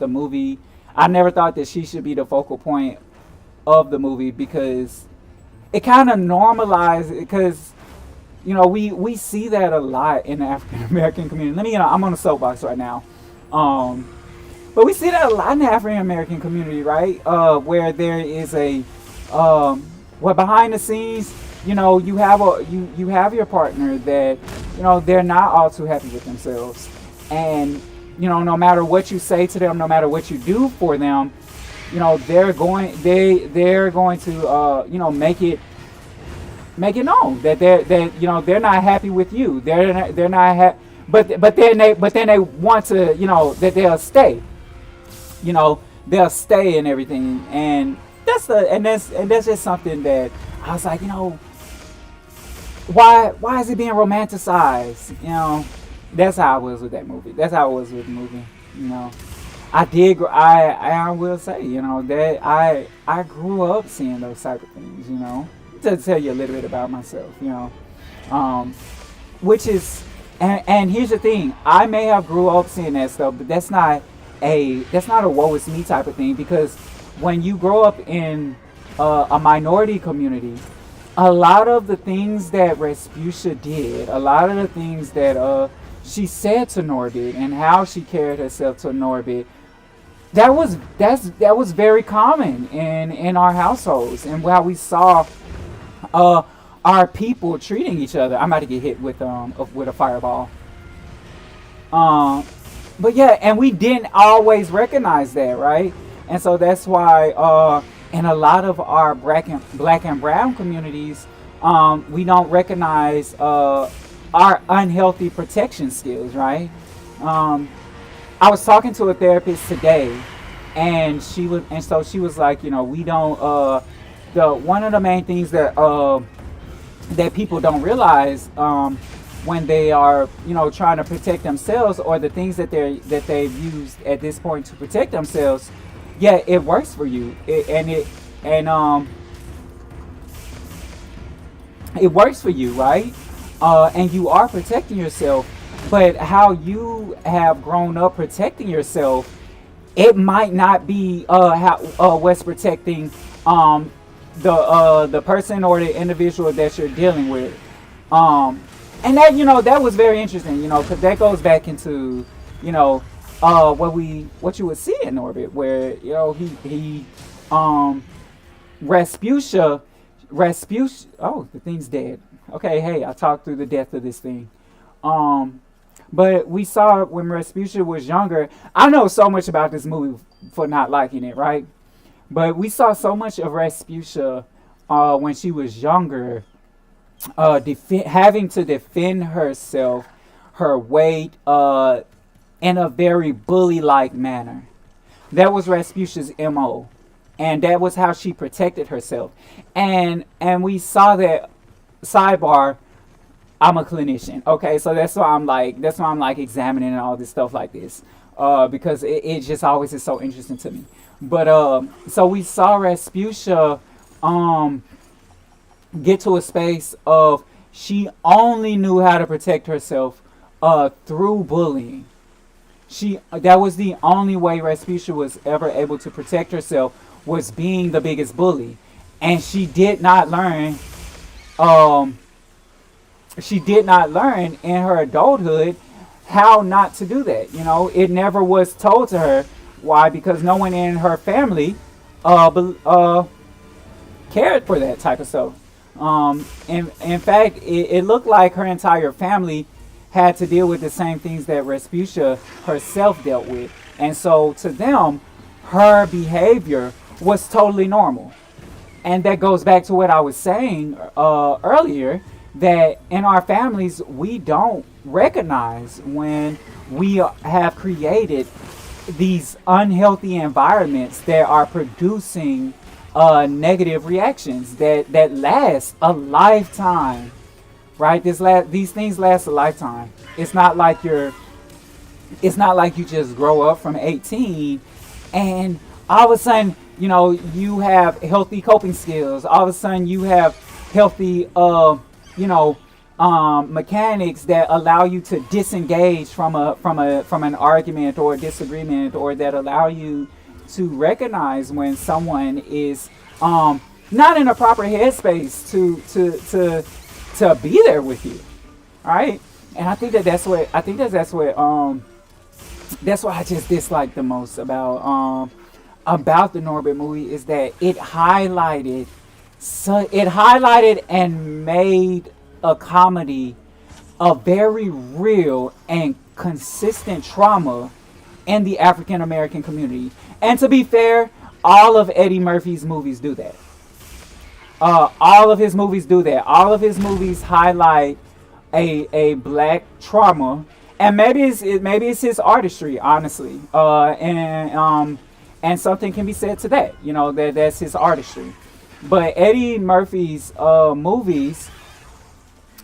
I never thought that she should be the focal point of the movie, because it kind of normalized, because we see that a lot in the African American community. I'm on a soapbox right now. But we see that a lot in the African American community, right? Where there is where behind the scenes, you have your partner that they're not all too happy with themselves, and no matter what you say to them, no matter what you do for them, they're going to make it known that they're not happy with you. They're not but then they want to, that they'll stay, they'll stay and everything, and that's just something that I was like, why is it being romanticized? That's how I was with that movie. That's how I was with the movie. You know, I did. I will say, that I grew up seeing those type of things. To tell you a little bit about myself. Which is, and here's the thing. I may have grew up seeing that stuff, but that's not a woe is me type of thing, because when you grow up in a minority community, a lot of the things that Respucia did, a lot of the things that she said to Norbit, and how she carried herself to Norbit, that was very common in our households, and how we saw our people treating each other. I'm about to get hit with a fireball. But yeah, and we didn't always recognize that, right? And so that's why in a lot of our black and brown communities, we don't recognize our unhealthy protection skills, right? I was talking to a therapist today, and she was like, we don't. One of the main things that people don't realize when they are, trying to protect themselves, or the things that they've used at this point to protect themselves. Yeah, it works for you, it works for you, right? And you are protecting yourself, but how you have grown up protecting yourself, it might not be what's protecting the person or the individual that you're dealing with. And that was very interesting, because that goes back into, what you would see in Norbit, where Respucia. Oh, the thing's dead. Okay, hey, I talked through the death of this thing. But we saw when Respucia was younger. I know so much about this movie for not liking it, right? But we saw so much of Respucia when she was younger, having to defend herself, her weight, in a very bully-like manner. That was Respucia's MO, and that was how she protected herself. And we saw that. Sidebar, I'm a clinician, okay, so that's why I'm like examining all this stuff like this, because it just always is so interesting to me. But so we saw Respucia get to a space of she only knew how to protect herself through bullying. That was the only way Respucia was ever able to protect herself, was being the biggest bully. And she did not learn in her adulthood how not to do that. It never was told to her. Why? Because no one in her family cared for that type of stuff. In fact, it looked like her entire family had to deal with the same things that Respucia herself dealt with. And so to them, her behavior was totally normal. And that goes back to what I was saying earlier, that in our families, we don't recognize when we have created these unhealthy environments that are producing negative reactions that last a lifetime, right? These things last a lifetime. It's not like you just grow up from 18 and all of a sudden, you have healthy coping skills. All of a sudden you have healthy mechanics that allow you to disengage from an argument or a disagreement, or that allow you to recognize when someone is not in a proper headspace to be there with you, right? And I think that's what I just dislike the most about the Norbit movie, is that it highlighted and made a comedy a very real and consistent trauma in the African American community. And to be fair, all of Eddie Murphy's movies do that. All of his movies do that. All of his movies highlight a black trauma And maybe it's his artistry, honestly. And something can be said to that. You know, that's his artistry. But Eddie Murphy's movies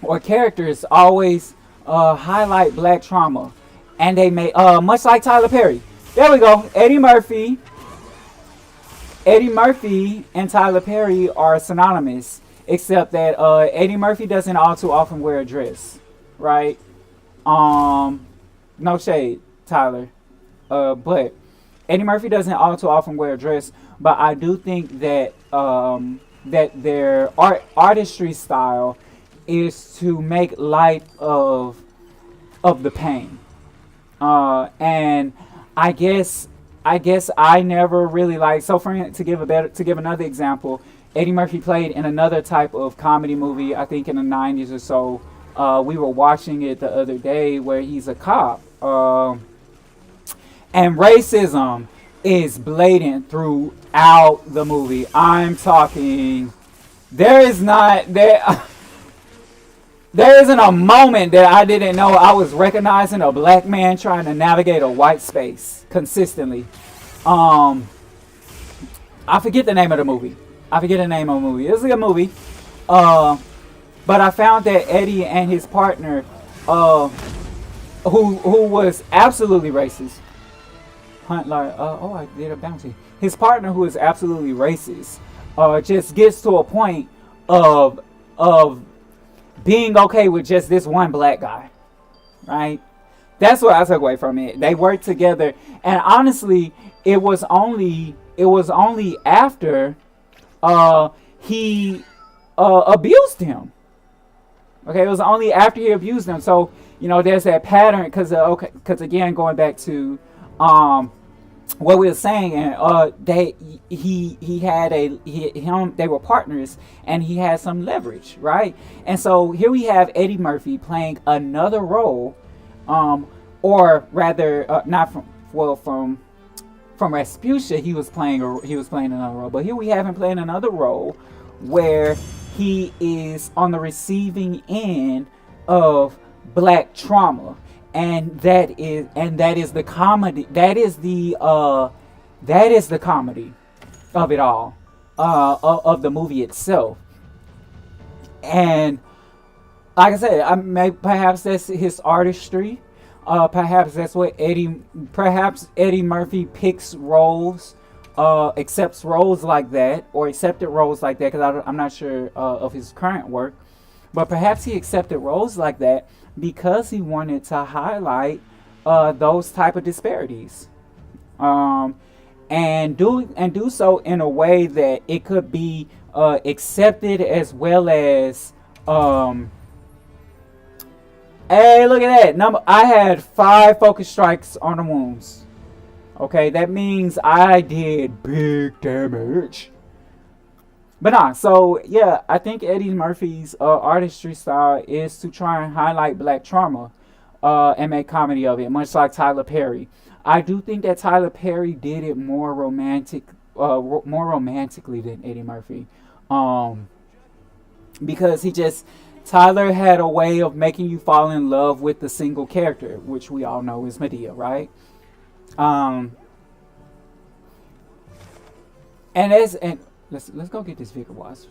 or characters always highlight black trauma, and they may much like Tyler Perry. There we go. Eddie Murphy and Tyler Perry are synonymous, except that Eddie Murphy doesn't all too often wear a dress, right? No shade, Tyler, but Eddie Murphy doesn't all too often wear a dress. But I do think that that their artistry style is to make light of the pain, and I guess I never really like. So to give another example, Eddie Murphy played in another type of comedy movie. I think in the '90s or so. We were watching it the other day where he's a cop, and racism is blatant throughout the movie. I'm talking. There is not there. There isn't a moment that I didn't know I was recognizing a black man trying to navigate a white space consistently. I forget the name of the movie. It's a good movie. But I found that Eddie and his partner, who was absolutely racist, I did a bounty. His partner, who is absolutely racist, just gets to a point of being okay with just this one black guy, right? That's what I took away from it. They worked together, and honestly, it was only after he abused him. Okay, it was only after he abused them. So there's that pattern because again, going back to what we were saying, and they were partners, and he had some leverage, right? And so here we have Eddie Murphy playing another role, or rather, not from Rasputia, he was playing another role, but here we have him playing another role where he is on the receiving end of black trauma, and that is the comedy. That is the comedy of it all, of the movie itself. And like I said, perhaps that's his artistry. Perhaps that's what Eddie Murphy picks roles. Accepts roles like that, or accepted roles like that, because I'm not sure of his current work, but perhaps he accepted roles like that because he wanted to highlight those type of disparities, and do so in a way that it could be accepted, as well as hey, look at that I had 5 focus strikes on the wounds. Okay, that means I did big damage. But so yeah, I think Eddie Murphy's artistry style is to try and highlight black trauma, and make comedy of it, much like Tyler Perry. I do think that Tyler Perry did it more romantically than Eddie Murphy, because Tyler had a way of making you fall in love with the single character, which we all know is Medea, right? And let's go get this Vigor Wasp.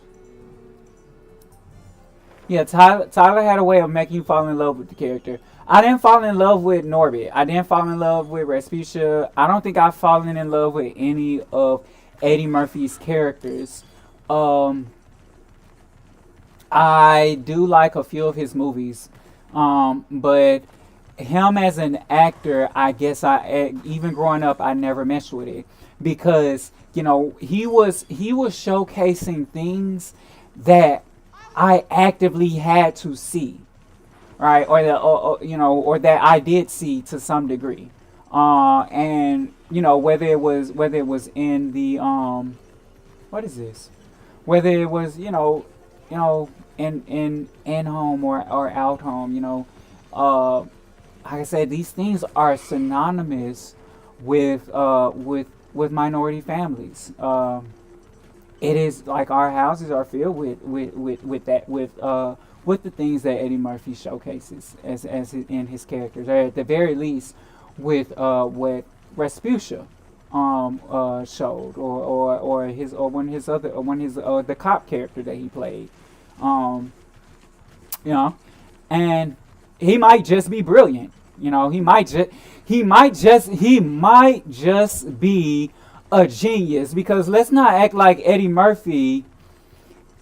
Yeah, Tyler had a way of making you fall in love with the character. I didn't fall in love with Norbit. I didn't fall in love with Rasputia. I don't think I've fallen in love with any of Eddie Murphy's characters. I do like a few of his movies, but him as an actor, I guess even growing up, I never messed with it, because he was showcasing things that I actively had to see, right, or that I did see to some degree, and whether it was in the what is this, whether it was in home or out home, like I said, these things are synonymous with minority families. it is like our houses are filled with the things that Eddie Murphy showcases in his characters, or at the very least with what Respucia showed, or his or one of his other or one of his the cop character that he played, um, you know, and he might just be brilliant. He might just be a genius, because let's not act like Eddie Murphy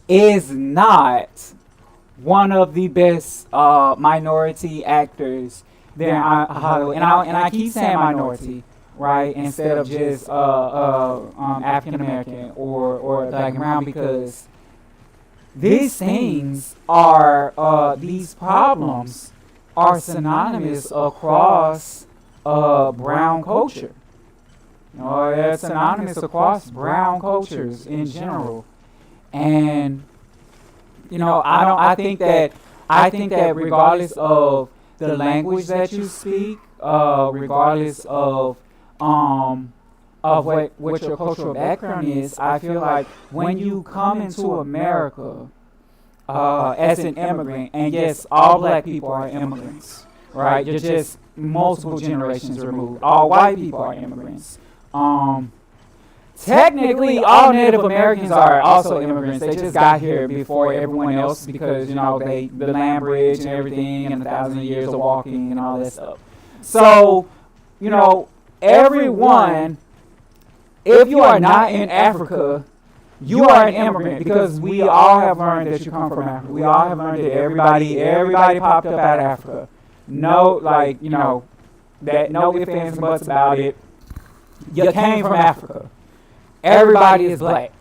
is not one of the best minority actors there in Hollywood. And I keep saying minority, right, instead of just African American or Black and brown, because these problems are synonymous across brown culture. They're synonymous across brown cultures in general. And I think that regardless of the language that you speak, regardless of what your cultural background is, I feel like when you come into America as an immigrant, and yes, all black people are immigrants, right? You're just multiple generations removed. All white people are immigrants. Technically, all Native Americans are also immigrants. They just got here before everyone else, because the land bridge and everything, and 1,000 years of walking and all that stuff. So, everyone, if you are not in Africa, you are an immigrant, because we all have learned that you come from Africa. We all have learned that everybody popped up out of Africa. No ifs, ands, and buts about it. You came from Africa. Everybody is black.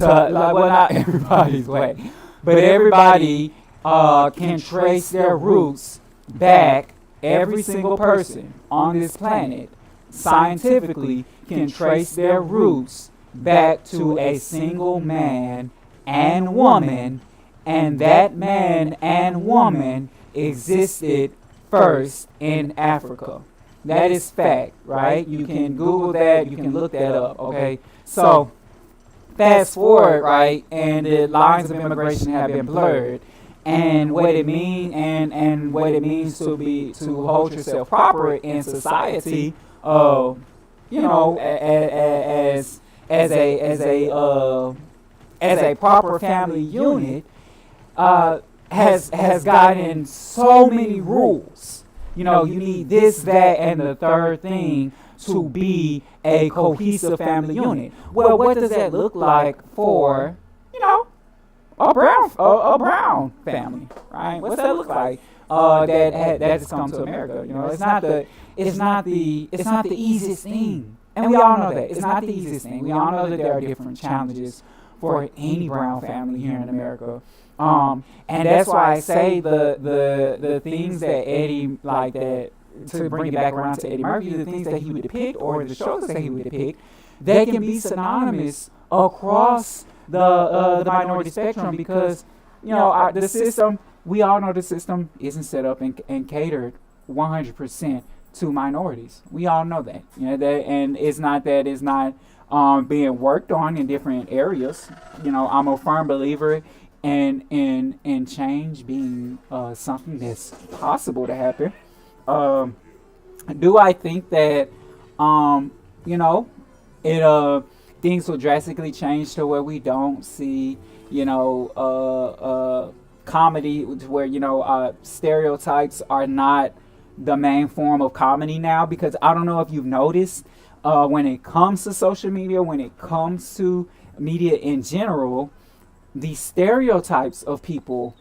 Not everybody's black, but everybody can trace their roots back. Every single person on this planet scientifically can trace their roots back to a single man and woman, and that man and woman existed first in Africa. That is fact, right? You can Google that, you can look that up, okay? So, fast forward, right, and the lines of immigration have been blurred. And what it means to hold yourself proper in society, as a proper family unit, has gotten so many rules. You need this, that, and the third thing to be a cohesive family unit. Well, what does that look like for, a brown family, right? What's that look like? That has come to America. It's not the easiest thing, and we all know that it's not the easiest thing. We all know that there are different challenges for any brown family here in America. And that's why I say the things that Eddie, like that, to bring it back around to Eddie Murphy, the things that he would depict, or the shows that he would depict, they can be synonymous across the minority spectrum, because the system, we all know the system isn't set up and catered 100% to minorities. We all know that, and it's not being worked on in different areas. I'm a firm believer in change being something that's possible to happen. Do I think that things will drastically change to where we don't see comedy, where stereotypes are not the main form of comedy now? Because I don't know if you've noticed, when it comes to social media, when it comes to media in general, the stereotypes of people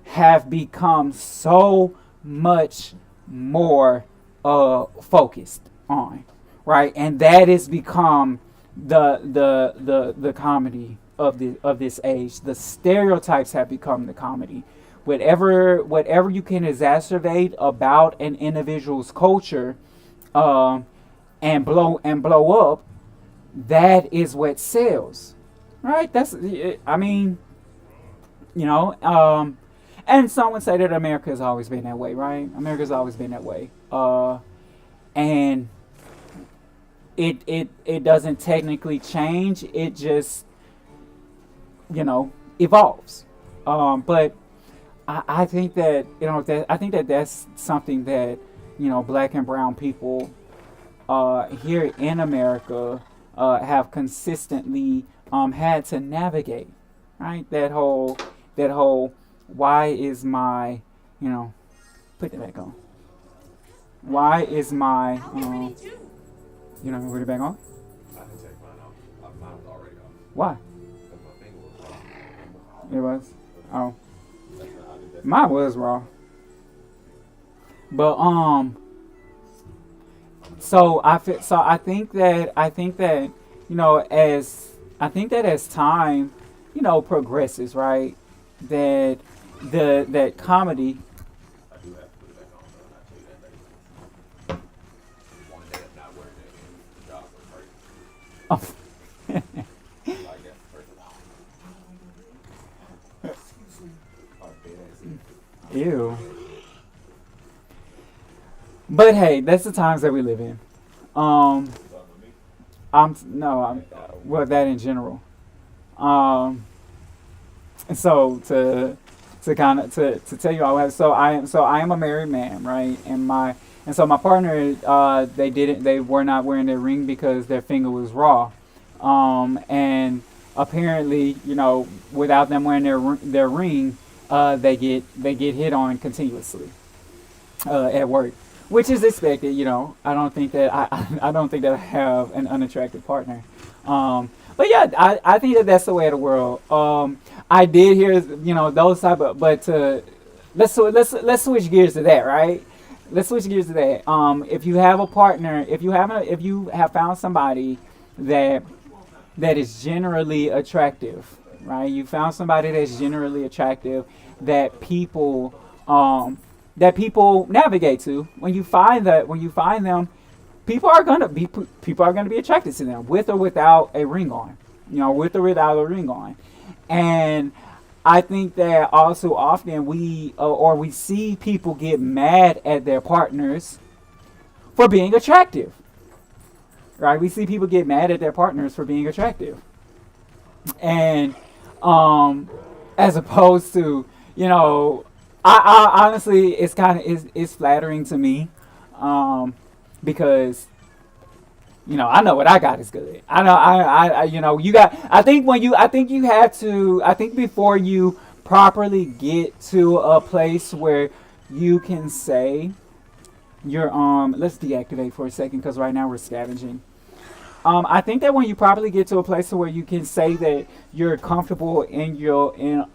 have become so much more focused on, right? And that has become the comedy of this age. The stereotypes have become the comedy. Whatever you can exacerbate about an individual's culture, and blow up, that is what sells, right? And some would say that America has always been that way, right? America's always been that way, and it doesn't technically change. It just evolves. But I think that I think that that's something that black and brown people here in America have consistently had to navigate, right? That whole why is my put that back on. Why is my put it back on? I can take mine off. Mine was already off. Why? Because my finger was off. It was. Oh, That's not how I did that. mine was raw. But I think that as time progresses, right, that that comedy. I do have to put it back on, though, and I'll tell you that later. One day of not wearing that again, the job was crazy. Like that first of all. Excuse me. Oh, dead ass. Ew. But hey, that's the times that we live in. Um, You talking to me? I'm well, that in general. Um, and so to tell you all, so I am a married man, right? And so my partner, they were not wearing their ring because their finger was raw, and apparently, without them wearing their ring, they get hit on continuously at work, which is expected. I don't think that I don't think that I have an unattractive partner. But yeah, I think that that's the way of the world. I did hear those type of, but let's switch gears to that, right? Let's switch gears to that. If you have a partner, if you have found somebody that is generally attractive, right? You found somebody that's generally attractive that people navigate to. When you find them, people are gonna be attracted to them with or without a ring on. With or without a ring on. And I think that also often we see people get mad at their partners for being attractive. Right? We see people get mad at their partners for being attractive. And as opposed to, I honestly, it's flattering to me, because I know what I got is good. I know you got. I think you have to. I think before you properly get to a place where you can say you're let's deactivate for a second because right now we're scavenging. I think that when you properly get to a place where you can say that you're comfortable in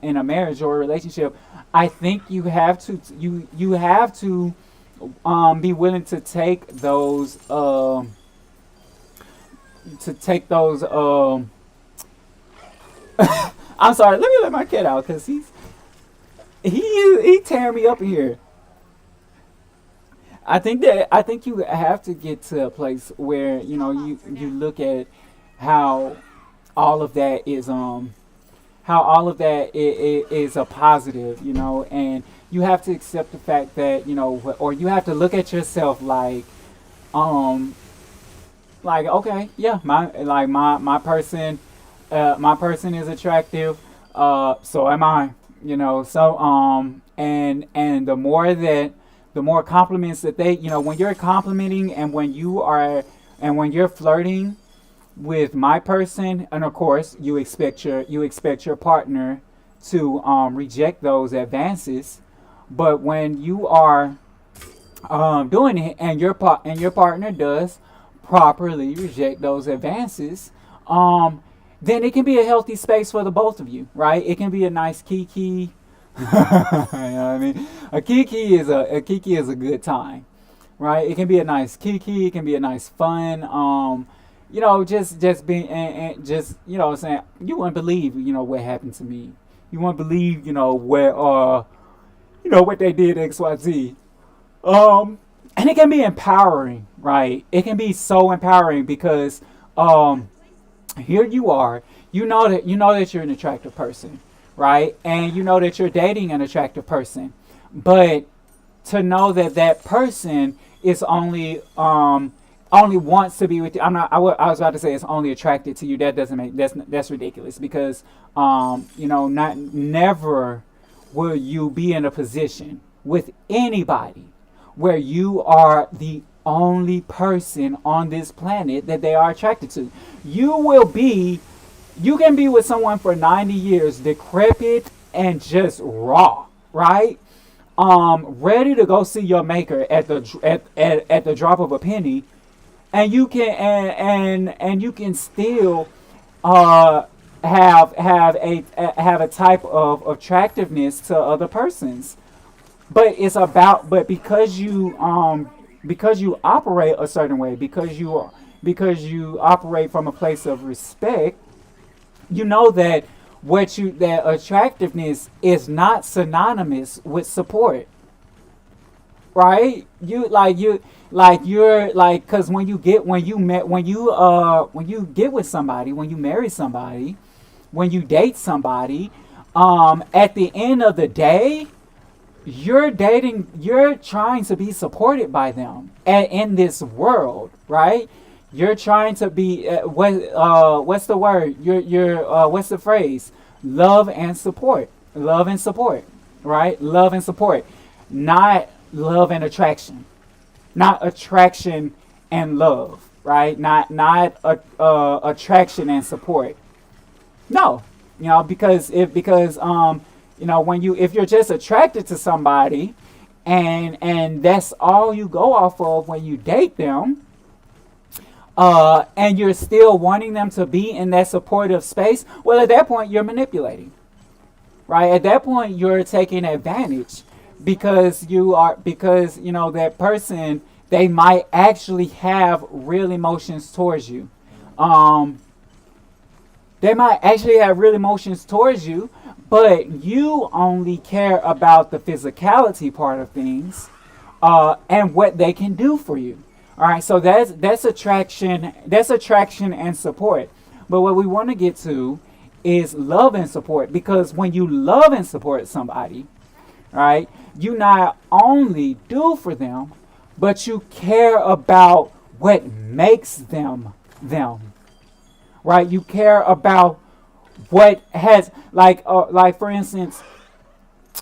a marriage or a relationship, I think you have to be willing to take those I'm sorry, let me let my cat out because he tearing me up in here. I think you have to get to a place where you look at how all of that is is a positive, and you have to accept the fact that or you have to look at yourself like okay, yeah, my person is attractive, so am I, so and the more compliments that they, when you're complimenting and when you're flirting with my person, and of course you expect your partner to reject those advances, but when you are doing it and your partner does properly reject those advances, then it can be a healthy space for the both of you, right? It can be a nice kiki. You know what I mean? A kiki is a good time, right? It can be a nice kiki. It can be a nice fun. Just being and just saying you wouldn't believe what happened to me. You wouldn't believe where what they did XYZ. And it can be empowering, right? It can be so empowering because here you are. You know that you're an attractive person, right? And you know that you're dating an attractive person. But to know that person is only only wants to be with you. I'm not. I was about to say it's only attracted to you. That doesn't make that's ridiculous because not never will you be in a position with anybody where you are the only person on this planet that they are attracted to. You can be with someone for 90 years, decrepit and just raw, right? Ready to go see your maker at the drop of a penny, and you can and you can still uh have a type of attractiveness to other persons. But because you operate a certain way, because you operate from a place of respect, you know that attractiveness is not synonymous with support, right? Because when you get with somebody, when you marry somebody, when you date somebody, at the end of the day, you're trying to be supported by them in this world, right? You're trying to be what's the word? You're what's the phrase? Love and support, right? Love and support, not love and attraction, not attraction and love, right? Not attraction and support. No, when you if you're just attracted to somebody, and that's all you go off of when you date them, and you're still wanting them to be in that supportive space, well, at that point, you're manipulating, right? At that point, you're taking advantage because that person, they might actually have real emotions towards you. They might actually have real emotions towards you, but you only care about the physicality part of things, and what they can do for you. All right, so that's attraction. That's attraction and support. But what we want to get to is love and support, because when you love and support somebody, right, you not only do for them, but you care about what makes them them. Right? You care about what has like for instance,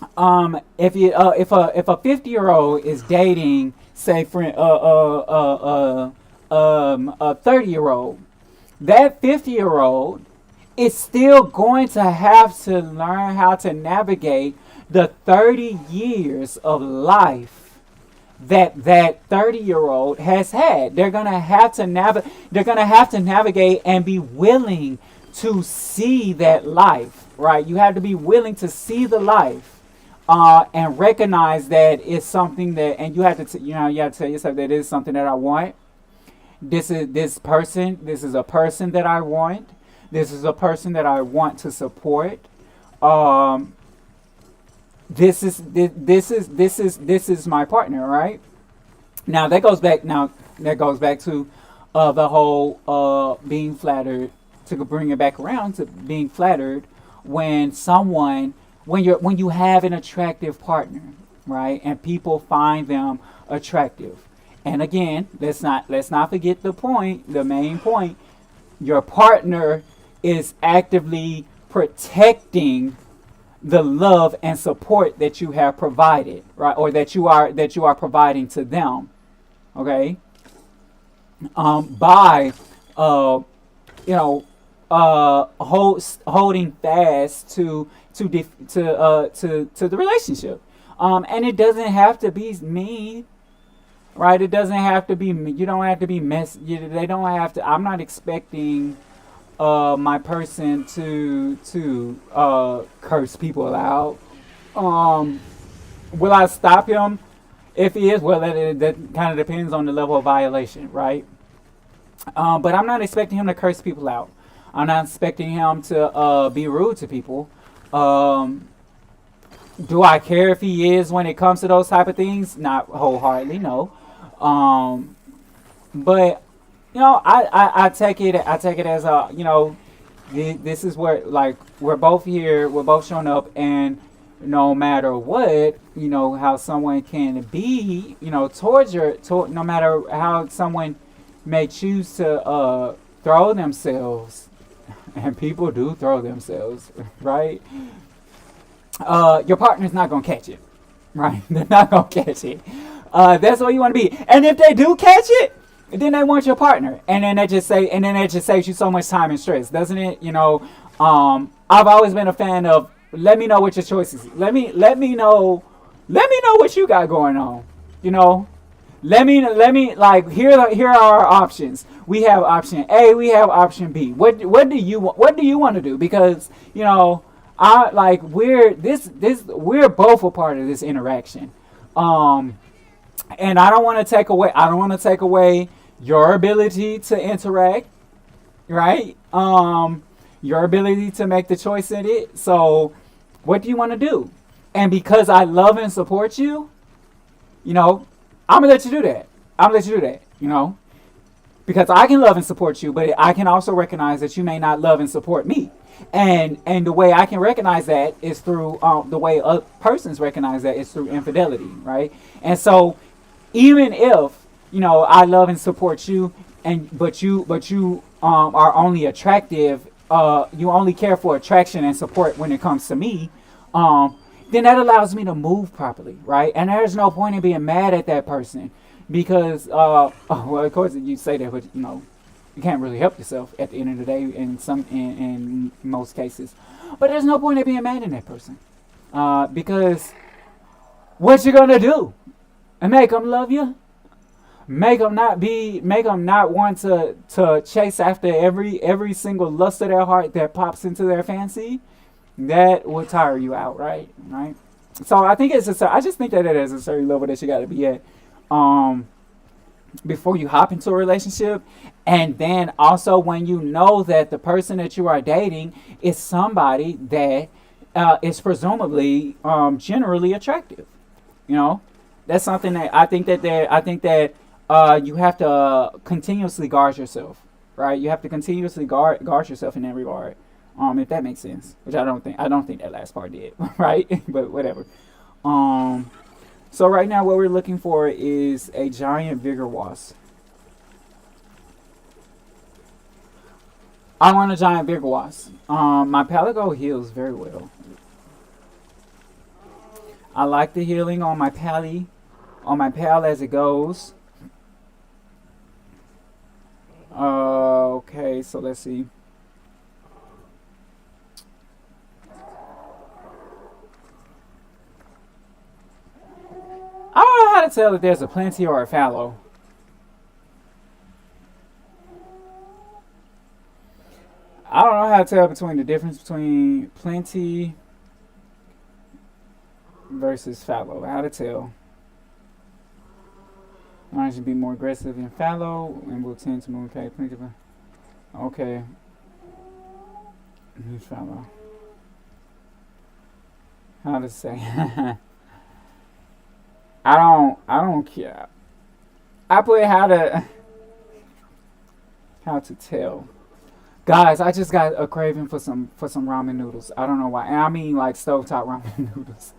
if a 50-year-old is dating, say, for a 30-year-old, that 50-year-old is still going to have to learn how to navigate the 30 years of life that 30-year-old has had. They're gonna have to navigate and be willing to see that life, right? You have to be willing to see the life, and recognize that it's something that, and you have to you have to tell yourself that it is something that I want. This is a person that I want. This is a person that I want to support. This is my partner, right? Now that goes back to the whole being flattered, to bring it back around to being flattered when you have an attractive partner, right? And people find them attractive. And again, let's not forget the main point. Your partner is actively protecting the love and support that you have provided, right? Or that you are providing to them. Okay? By holding fast to the relationship. And it doesn't have to be mean, right? It doesn't have to be. You don't have to be They don't have to. I'm not expecting my person to curse people out. Will I stop him if he is? Well, that kind of depends on the level of violation, right? But I'm not expecting him to curse people out. I'm not expecting him to be rude to people. Do I care if he is when it comes to those type of things? Not wholeheartedly, no. But I take it as this is where, like, we're both here, we're both showing up, and no matter what, how someone can be, no matter how someone may choose to throw themselves, and people do throw themselves, right? Your partner's not gonna catch it, right? They're not gonna catch it. That's what you want to be. And if they do catch it, then they want your partner, and then that just saves you so much time and stress, doesn't it? I've always been a fan of let me know what your choices. Let me know what you got going on. You know, let me like here are our options. We have option A, we have option B. What do you want to do? Because I like we're both a part of this interaction. And I don't want to take away your ability to interact, right? Your ability to make the choice in it. So, what do you want to do? And because I love and support you, I'm gonna let you do that. I'm gonna let you do that. Because I can love and support you, but I can also recognize that you may not love and support me. And the way I can recognize that is through the way persons recognize that is through infidelity, right? And so, even if I love and support you, but you are only attractive, you only care for attraction and support when it comes to me, then that allows me to move properly, right? And there's no point in being mad at that person because, well, of course you say that, but you can't really help yourself at the end of the day in most cases. But there's no point in being mad at that person because what you gonna do? And make them love you? Make them not want to chase after every single lust of their heart that pops into their fancy? That will tire you out, right? So I think I just think that there's a certain level that you got to be at before you hop into a relationship, and then also when you know that the person that you are dating is somebody that is presumably generally attractive. That's something that I think that you have to continuously guard yourself, right? You have to continuously guard yourself in that regard. If that makes sense, which I don't think that last part did, right? But whatever. So right now what we're looking for is a giant vigor wasp. I want a giant vigor wasp. My palico heals very well. I like the healing on my pal as it goes. Okay, so let's see. I don't know how to tell if there's a plenty or a fallow. I don't know how to tell between the difference between plenty versus fallow. How to tell. Mine should be more aggressive than fallow and will tend to move past plenty. Okay. Who's fallow? How to say? I don't care. I put how to tell. Guys, I just got a craving for some ramen noodles. I don't know why. And I mean like stovetop ramen noodles.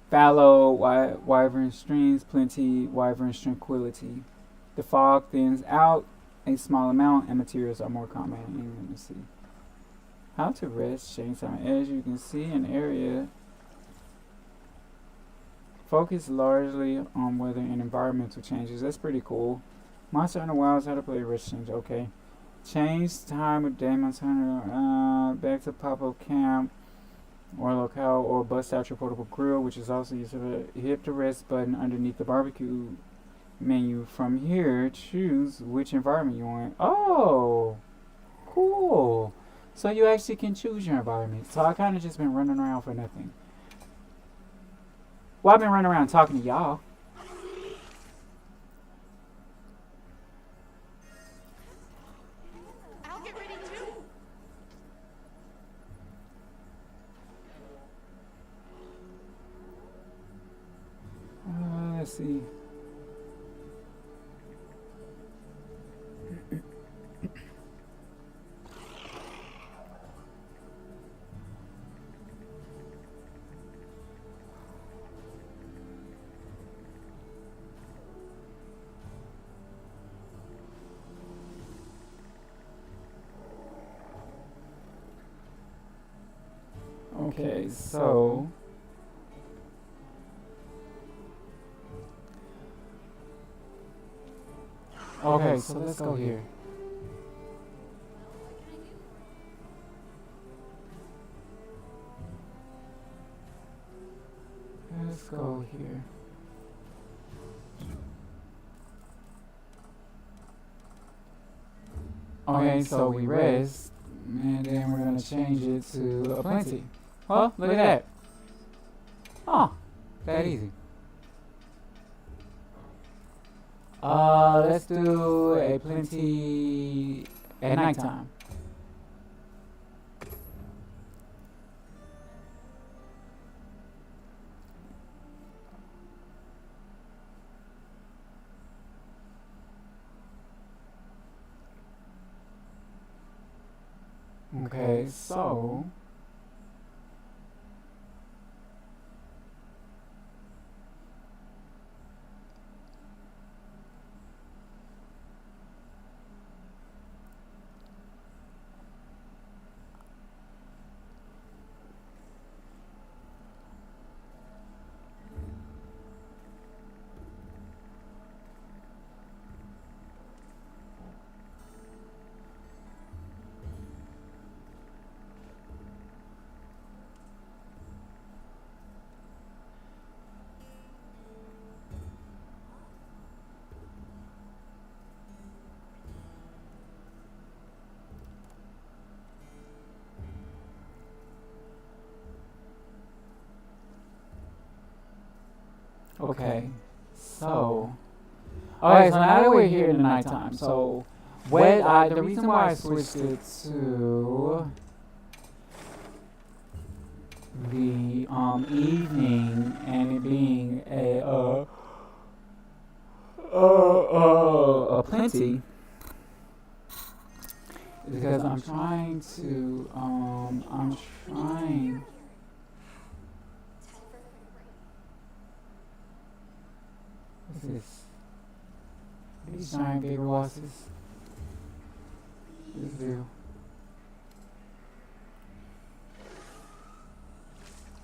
Fallow, wyvern streams, plenty, wyvern tranquility. The fog thins out a small amount and materials are more common. Let me see. How to rest, change time. As you can see, an area focus largely on weather and environmental changes. That's pretty cool. Monster in the Wilds, how to play rest change. Okay. Change time of day, Montana, back to pop-up camp or locale, or bust out your portable grill, which is also used to hit the rest button underneath the barbecue menu. From here, choose which environment you want. Oh, cool. So you actually can choose your environment. So I kind of just been running around for nothing. Well, I've been running around talking to y'all. I'll get ready too. Let's see. Okay, so okay, so let's go here. Let's go here. Okay, so we rest, and then we're gonna change it to a plenty. Huh? Look at that. Oh, that easy. Let's do a plenty at nighttime. Okay, so okay, so okay, so now that we're here in the nighttime, so the reason why I switched it to the evening and it being a plenty is because I'm trying to I'm trying. What's this? These giant big wasses. This do.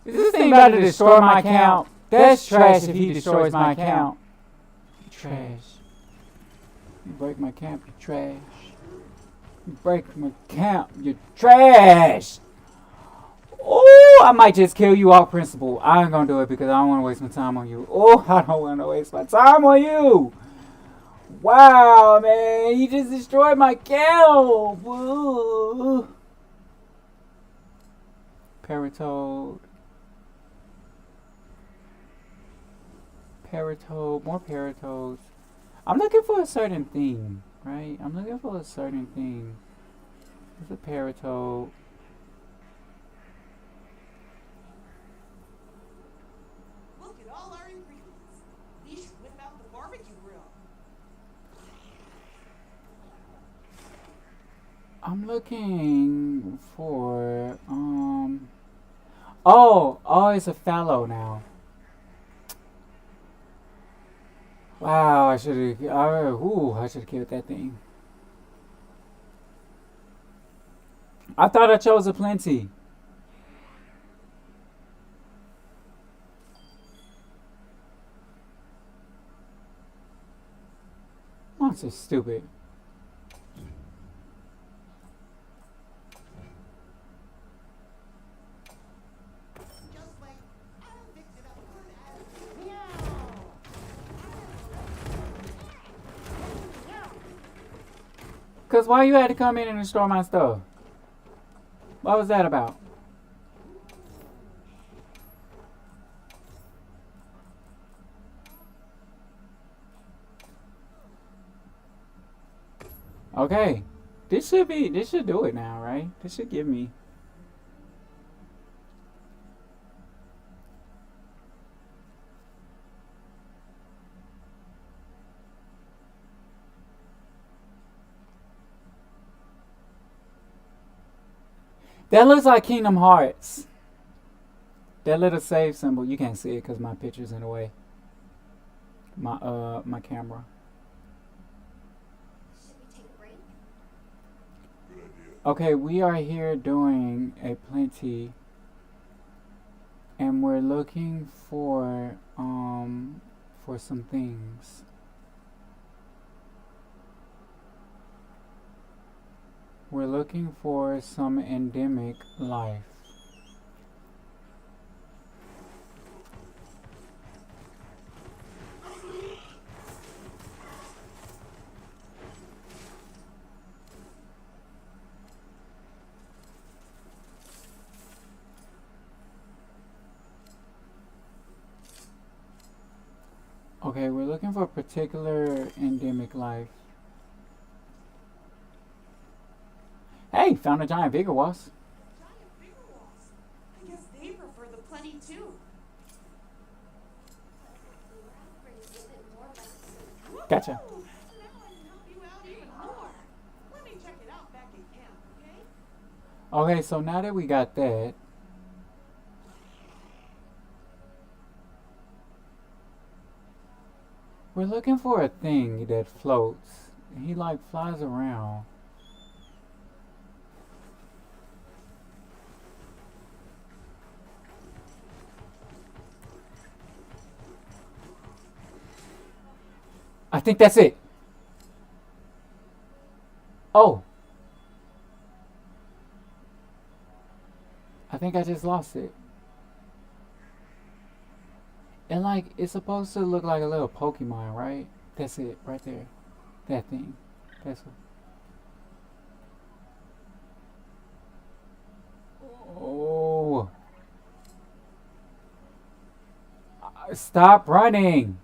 Is this thing about to destroy my account? That's trash if he destroys my account. You trash. You break my account, you trash. You break my account, you trash. Oh, I might just kill you off principle. I ain't gonna do it because I don't want to waste my time on you. Oh, I don't want to waste my time on you. Wow, man, you just destroyed my account. Woo. Paratoad. Paratoad, more paratoads. I'm looking for a certain thing, right? I'm looking for a certain thing. There's a paratoad. Look at all our ingredients. We should whip out the barbecue grill. I'm looking for oh, it's a fallow now. Wow, I should have killed that thing. I thought I chose a plenty. Monster's stupid. Just like I'll fix it up good as meow. Cause why you had to come in and destroy my stuff? What was that about? Okay. This should do it now, right? This should give me. That looks like Kingdom Hearts. That little save symbol, you can't see it because my picture's in the way. My camera. Should we take a break? Okay, we are here doing a plenty and we're looking for some things. We're looking for some endemic life. Okay, we're looking for a particular endemic life. Hey, found a giant vigor wasp. Giant bigger walls. I guess they prefer the plenty too. We're outbreaks a bit more like Gotcha. Now I can help you out even more. Let me check it out back at camp, okay? Okay, so now that we got that, we're looking for a thing that floats. He like flies around. I think that's it. Oh. I think I just lost it. And like, it's supposed to look like a little Pokemon, right? That's it, right there. That thing. That's what. Oh. Stop running.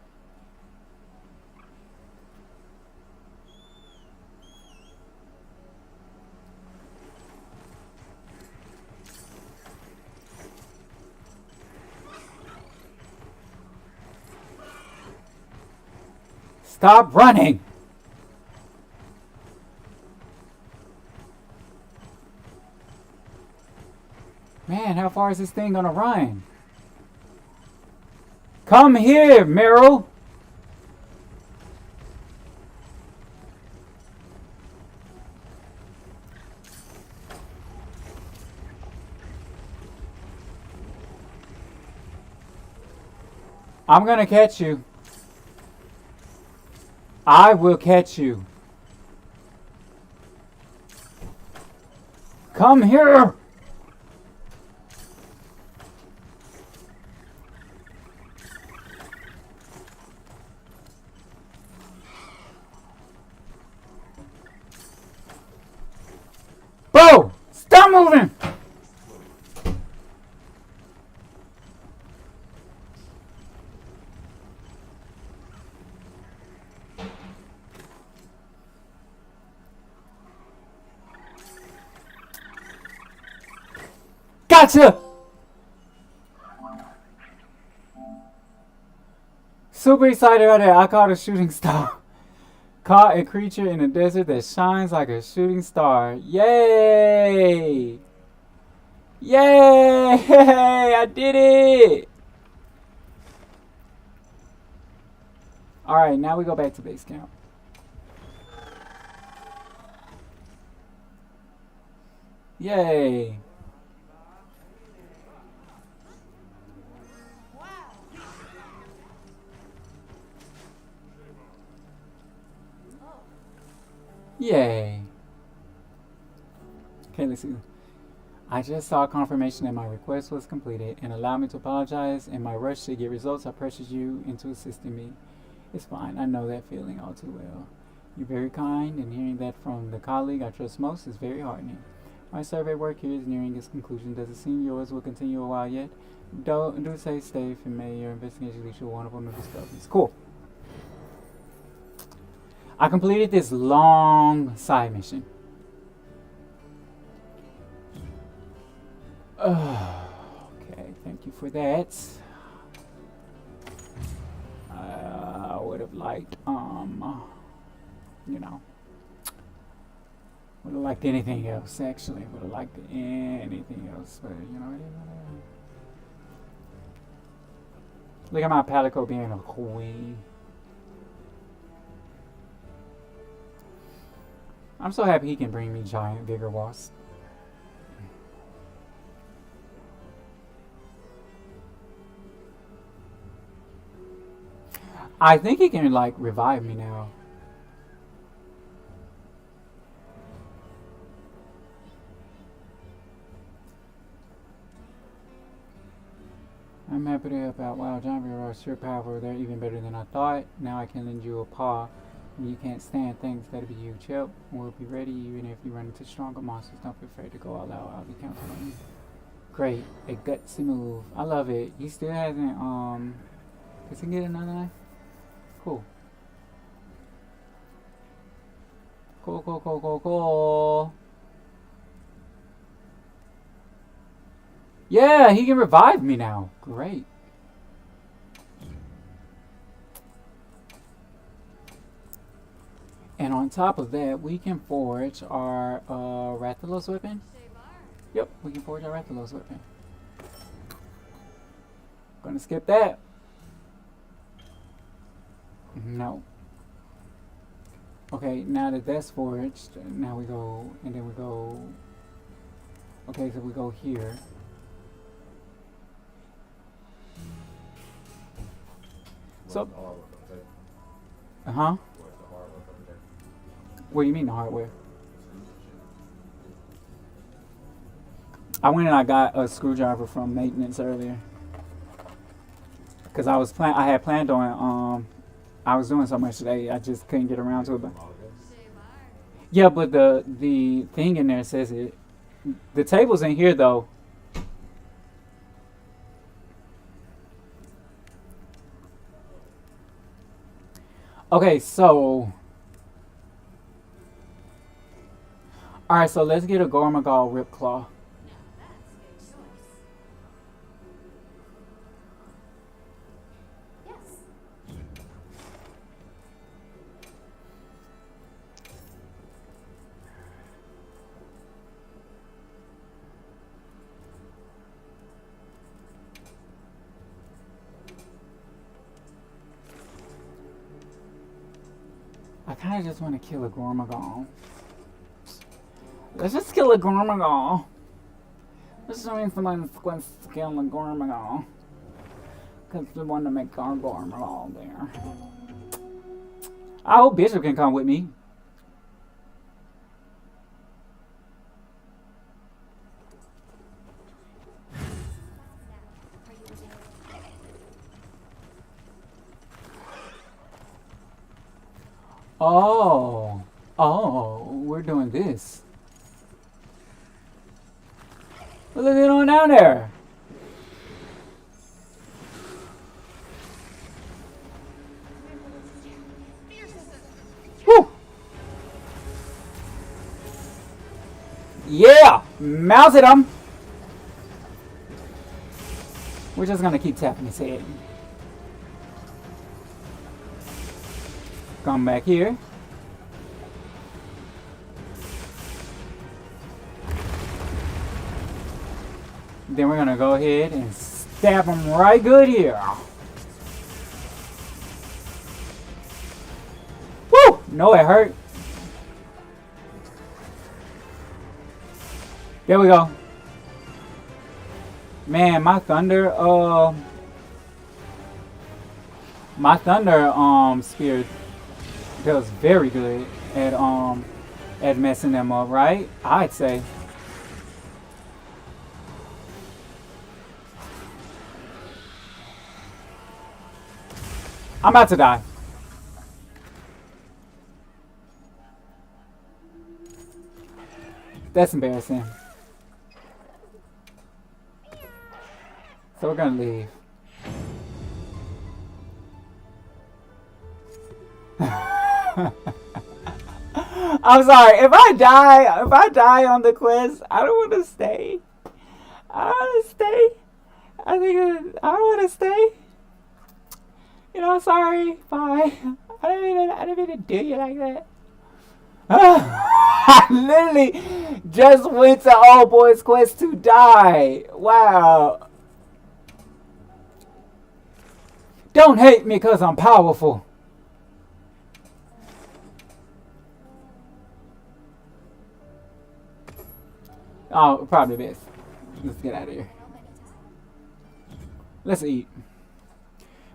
Stop running! Man, how far is this thing gonna run? Come here, Meryl! I'm gonna catch you. I will catch you. Come here! Bo! Stop moving! Gotcha! Super excited about that. I caught a shooting star. Caught a creature in the desert that shines like a shooting star. Yay! Yay! I did it! Alright, now we go back to base camp. Yay! Wow. Yay! Okay, let's see. I just saw confirmation that my request was completed and allowed me to apologize. In my rush to get results, I pressured you into assisting me. It's fine. I know that feeling all too well. You're very kind, and hearing that from the colleague I trust most is very heartening. My survey work here is nearing its conclusion. Does it seem yours will continue a while yet? Do stay safe, and may your investigation lead to wonderful new discoveries. Cool. I completed this long side mission. Okay, thank you for that. I would have liked, you know, would have liked anything else, actually. Would have liked anything else, but, you know, it is what it is. Look at my Palico being a queen. I'm so happy he can bring me giant vigor wasps. I think he can like revive me now. I'm happy to help out. Wow, John Vero is sure powerful. They're even better than I thought. Now I can lend you a paw. You can't stand things. That'll be huge help. We'll be ready even if you run into stronger monsters. Don't be afraid to go all out. I'll be counting on you. Great. A gutsy move. I love it. He still hasn't, does he get another knife? Cool. Cool. Yeah, he can revive me now. Great. And on top of that, we can forge our Rathalos weapon. Yep, we can forge our Rathalos weapon. Gonna skip that. No. Okay, now that that's forged, now we go, and then we go. Okay, so we go here. So, huh? What do you mean the hardware? I went and I got a screwdriver from maintenance earlier. Cause I had planned on I was doing so much today, I just couldn't get around to it. But yeah, but the thing in there says it. The table's in here though. Okay, so alright, so let's get a Gormagal Ripclaw. I kind of just want to kill a Gormagal. Let's just kill a Gormagal. Let's just mean someone's going to kill a Gormagal. Because we want to make our Gormagal there. I hope Bishop can come with me. Oh, we're doing this. What are they doing down there? Woo! Yeah! Mouse him! We're just gonna keep tapping his head. Come back here. Then we're gonna go ahead and stab him right good here. Woo! No, it hurt. There we go. Man, my thunder spear does very good at messing them up, right? I'd say. I'm about to die. That's embarrassing. So we're gonna leave. I'm sorry. If I die on the quest, I don't want to stay. I want to stay. I don't want to stay. You know, sorry. Bye. I didn't mean to do you like that. I literally just went to Old Boy's Quest to die. Wow. Don't hate me because I'm powerful. Oh, probably best. Let's get out of here. Let's eat.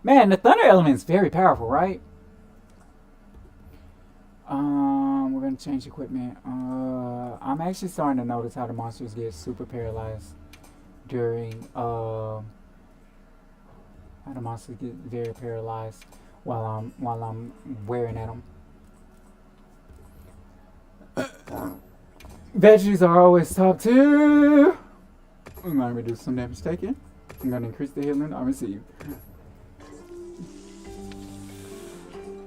Man, the thunder element is very powerful, right? We're gonna change equipment. I'm actually starting to notice how the monsters get super paralyzed during how the monsters get very paralyzed while I'm wearing at them. Veggies are always top tier. I'm gonna reduce some damage taken. I'm gonna increase the healing I receive.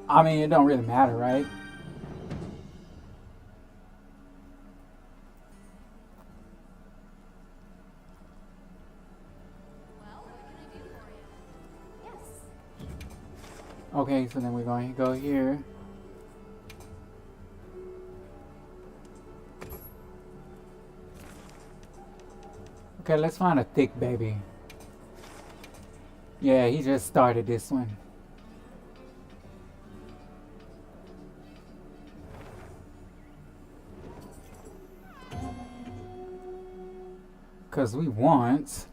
I mean, it don't really matter, right? Well, what can I do for you? Yes. Okay, so then we're going to go here. Okay, let's find a thick baby. Yeah, he just started this one. Because we want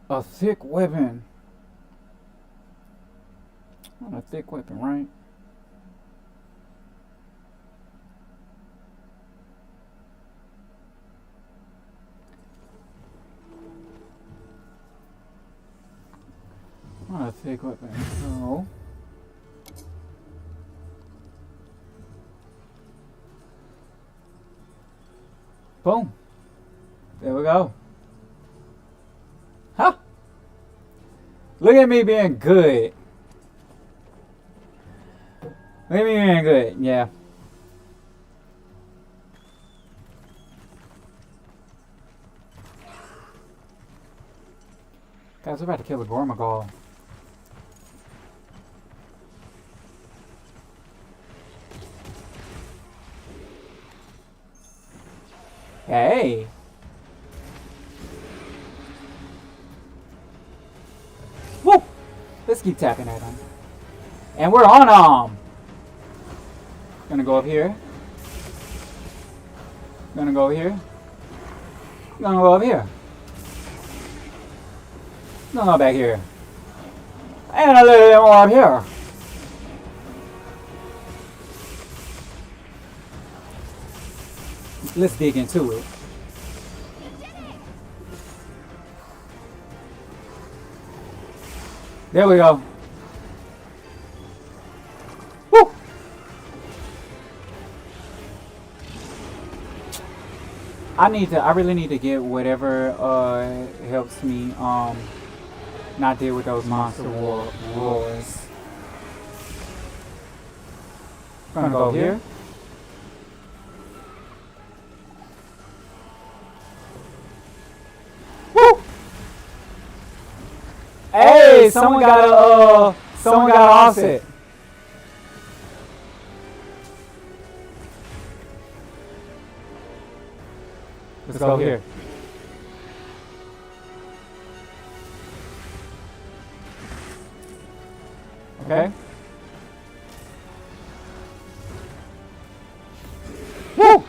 a thick weapon. Not a thick weapon, right? Not a thick weapon. So boom. There we go. Huh? Look at me being good. Look at me being good. Yeah. Guys, we're about to kill a Gormagal. Hey. Woo! Let's keep tapping at him. And we're on him. Gonna go up here. Gonna go over here. Gonna go up here. Gonna go back here. And a little bit more up here. Let's dig into it. There we go. Woo! I really need to get whatever helps me not deal with those monster wars. Gonna go here. Woo! Hey, someone got an offset. Let's go here. Okay. Woo!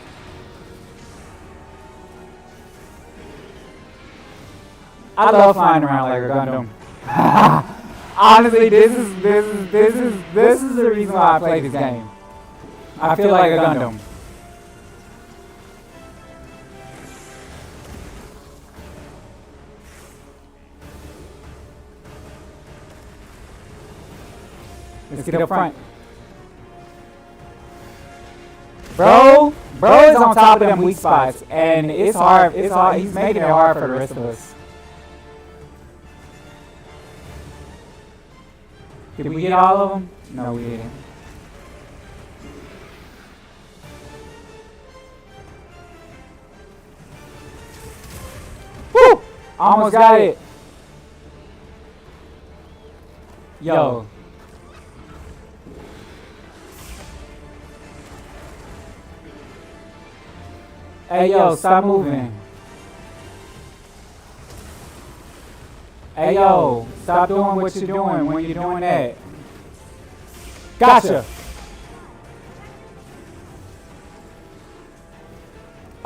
I love flying around like a Gundam. Honestly, this is the reason why I play this game. I feel like a Gundam. Let's get up front. Bro is on top of them weak spots, and it's hard. He's making it hard for the rest of us. Did we get all of them? No, we didn't. Woo! Almost got it. Yo. Hey, yo, stop moving. Hey, yo, stop doing what you're doing when you're doing that. Gotcha.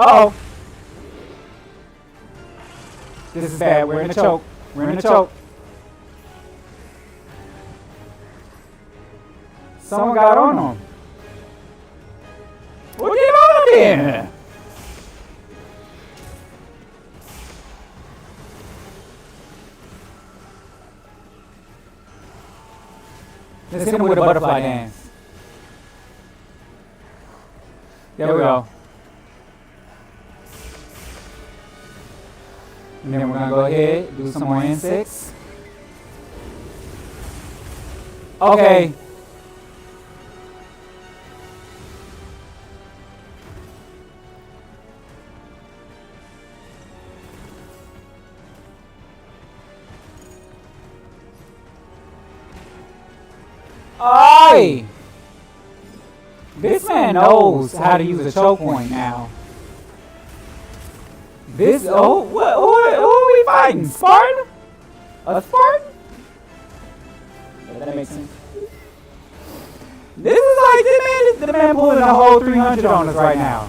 Uh-oh. This is bad. We're in the choke. We're in the choke. Someone got on him. Well, get on there. Let's hit him with a butterfly dance. There we go. And then we're going to go ahead, do some more insects. Okay. Aye! This man knows how to use a choke point now. This, oh, who are we fighting? Spartan? A Spartan? That makes sense. This is like, the man pulling a whole 300 on us right now.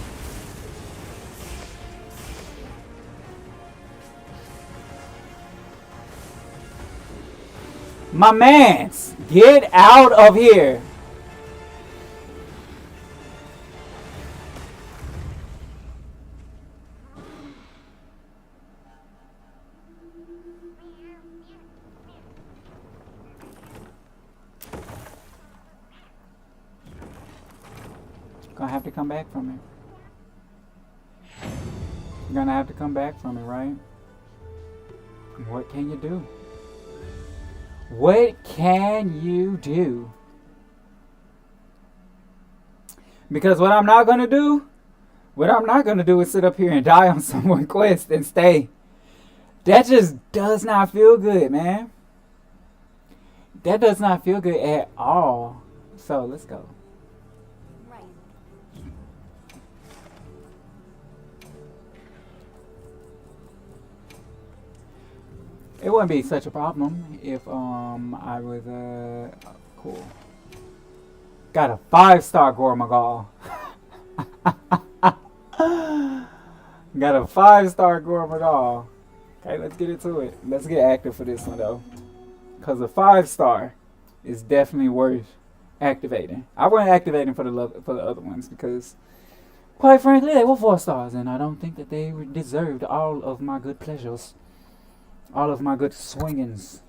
My mans, get out of here. Gonna have to come back from it. You're gonna have to come back from it, right? What can you do? What can you do? Because what I'm not gonna do is sit up here and die on someone's quest and stay. That just does not feel good, man. That does not feel good at all. So let's go. Right. It wouldn't be such a problem if I was cool. Got a 5-star Gormagal. Got a 5-star Gormagal. Okay, let's get into it. Let's get active for this one though, because a 5-star is definitely worth activating. I wasn't activating for the other ones because, quite frankly, they were 4 stars, and I don't think that they deserved all of my good pleasures. All of my good swingings.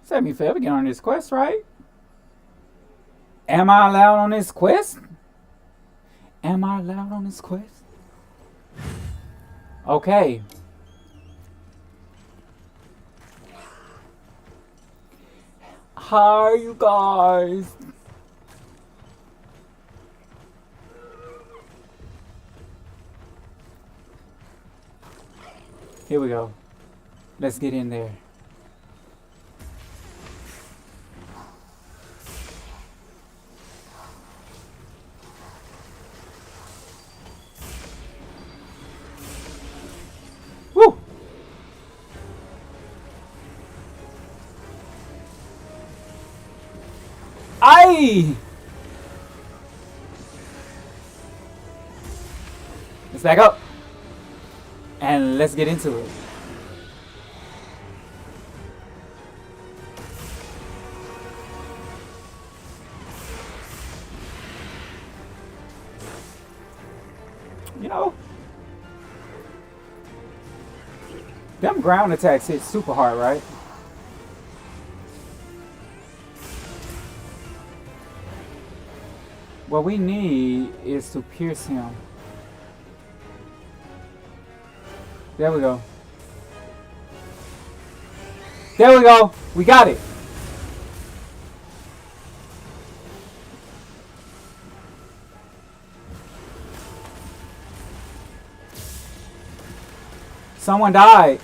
Set me fair to get on this quest, right? Am I allowed on this quest? Am I allowed on this quest? Okay. Hi, you guys. Here we go. Let's get in there. Woo! Aye! Let's back up. And let's get into it. You know, them ground attacks hit super hard, right? What we need is to pierce him. There we go. There we go. We got it. Someone died.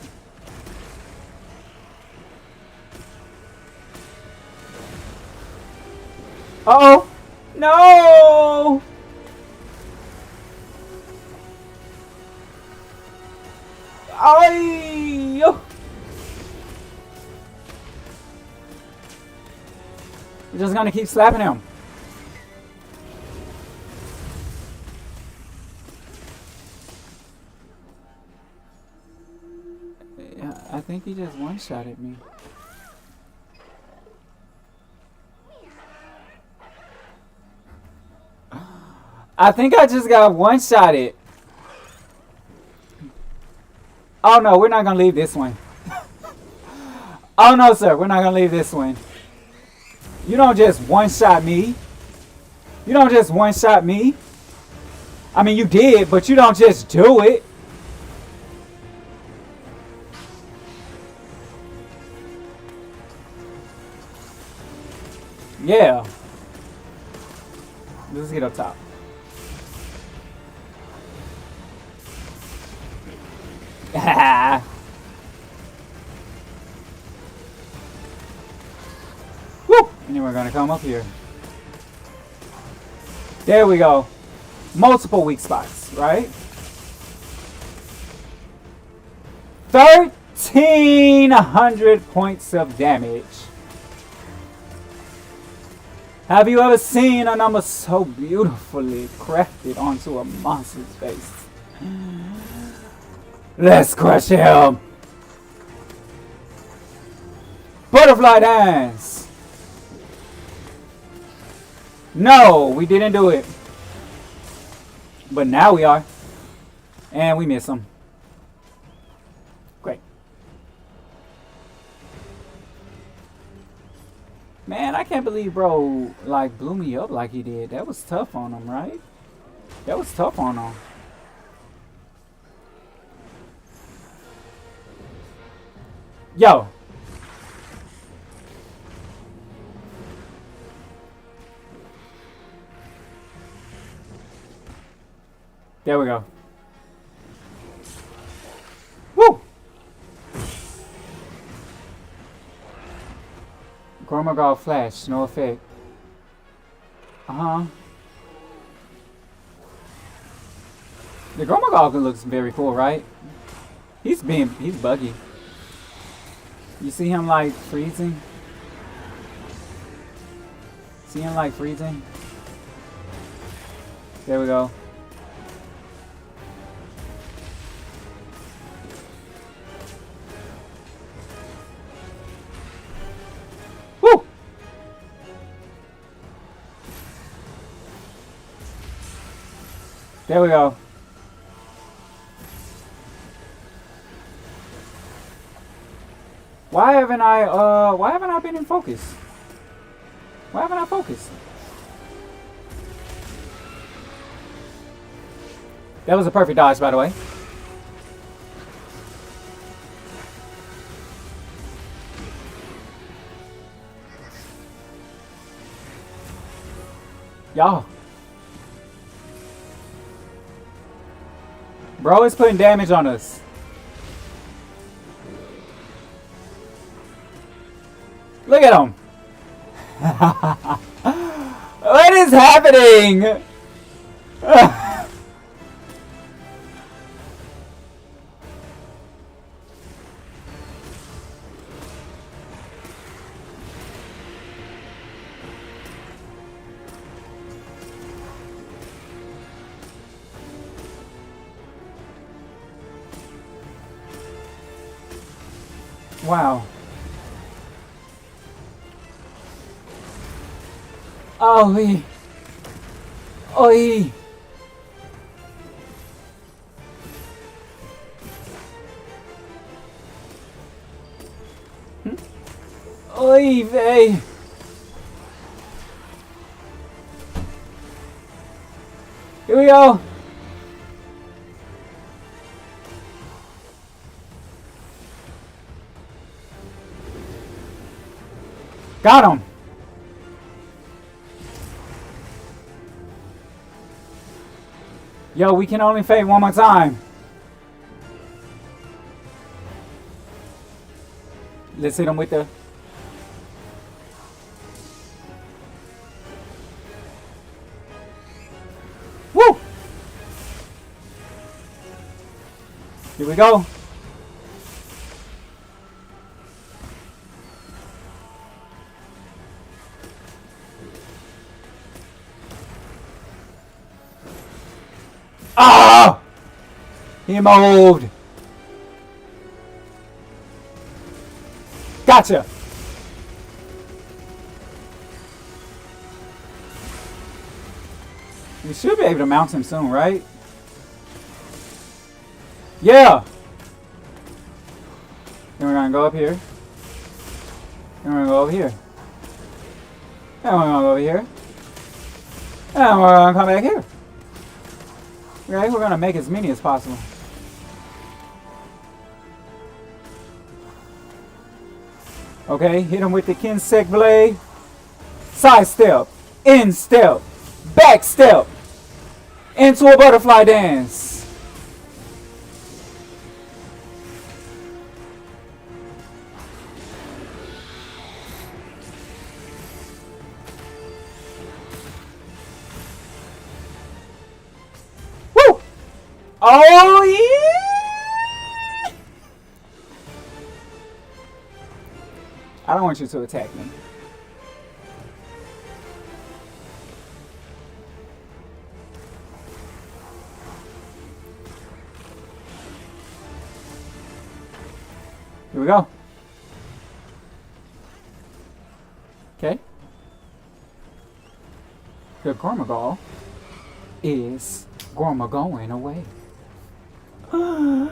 Uh-oh. No! Ay! We're just gonna keep slapping him. Yeah, I think he just one-shotted me. I think I just got one-shotted. Oh no, we're not gonna leave this one. Oh no, sir, we're not gonna leave this one. You don't just one-shot me. You don't just one-shot me. I mean, you did, but you don't just do it. Yeah. Let's get up top. Woo! And then we're gonna come up here. There we go. Multiple weak spots, right? 1,300 points of damage. Have you ever seen a number so beautifully crafted onto a monster's face? Let's crush him! Butterfly dance! No, we didn't do it. But now we are. And we miss him. Great. Man, I can't believe bro like blew me up like he did. That was tough on him, right? That was tough on him. Yo. There we go. Woo! Gormagall flash, no effect. Uh-huh. The Gormagall looks very cool, right? He's buggy. You see him like freezing? See him like freezing? There we go. Woo! There we go. Why haven't I been in focus? Why haven't I focused? That was a perfect dodge, by the way. Y'all. Bro is putting damage on us. Look at him. What is happening? Wow. Oh, oi. Oi, vey. Here we go. Got him. Yo, we can only fade one more time. Let's hit him with the... Here we go. Ah! He moved. Gotcha. We should be able to mount him soon, right? Yeah. Then we're gonna go up here. Then we're gonna go over here. Then we're gonna go over here. And we're gonna come back here. Right? We're gonna make as many as possible. Okay, hit him with the Kinsek blade. Side step, in step, back step, into a butterfly dance. Woo! Oh yeah! I don't want you to attack me. Here we go. Okay. The Gormagal is Gormagoing away. I'm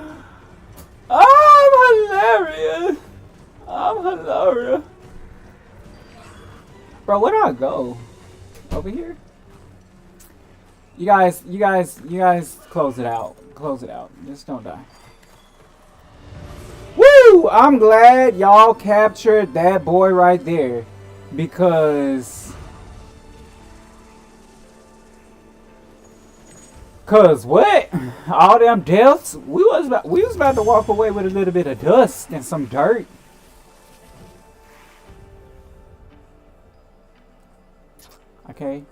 hilarious. I'm hilarious. Bro, where do I go? Over here? You guys close it out. Close it out. Just don't die. Woo! I'm glad y'all captured that boy right there. Because what? All them deaths? We was about to walk away with a little bit of dust and some dirt. Okay.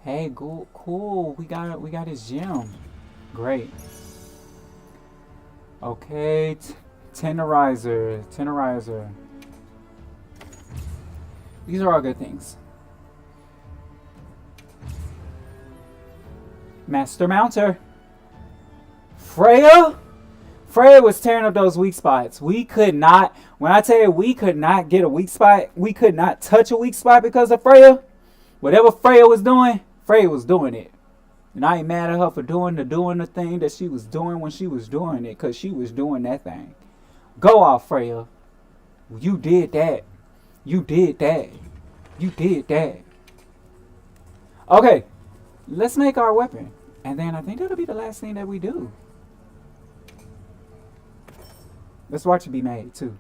Hey, cool. We got his gem. Great. Okay, tenderizer. These are all good things. Master Mounter. Freya was tearing up those weak spots. We could not, when I tell you we could not get a weak spot, we could not touch a weak spot because of Freya. Whatever Freya was doing it. And I ain't mad at her for doing the thing that she was doing when she was doing it, because she was doing that thing. Go off, Freya. You did that. Okay, let's make our weapon. And then I think that'll be the last thing that we do. Let's watch it be made, too.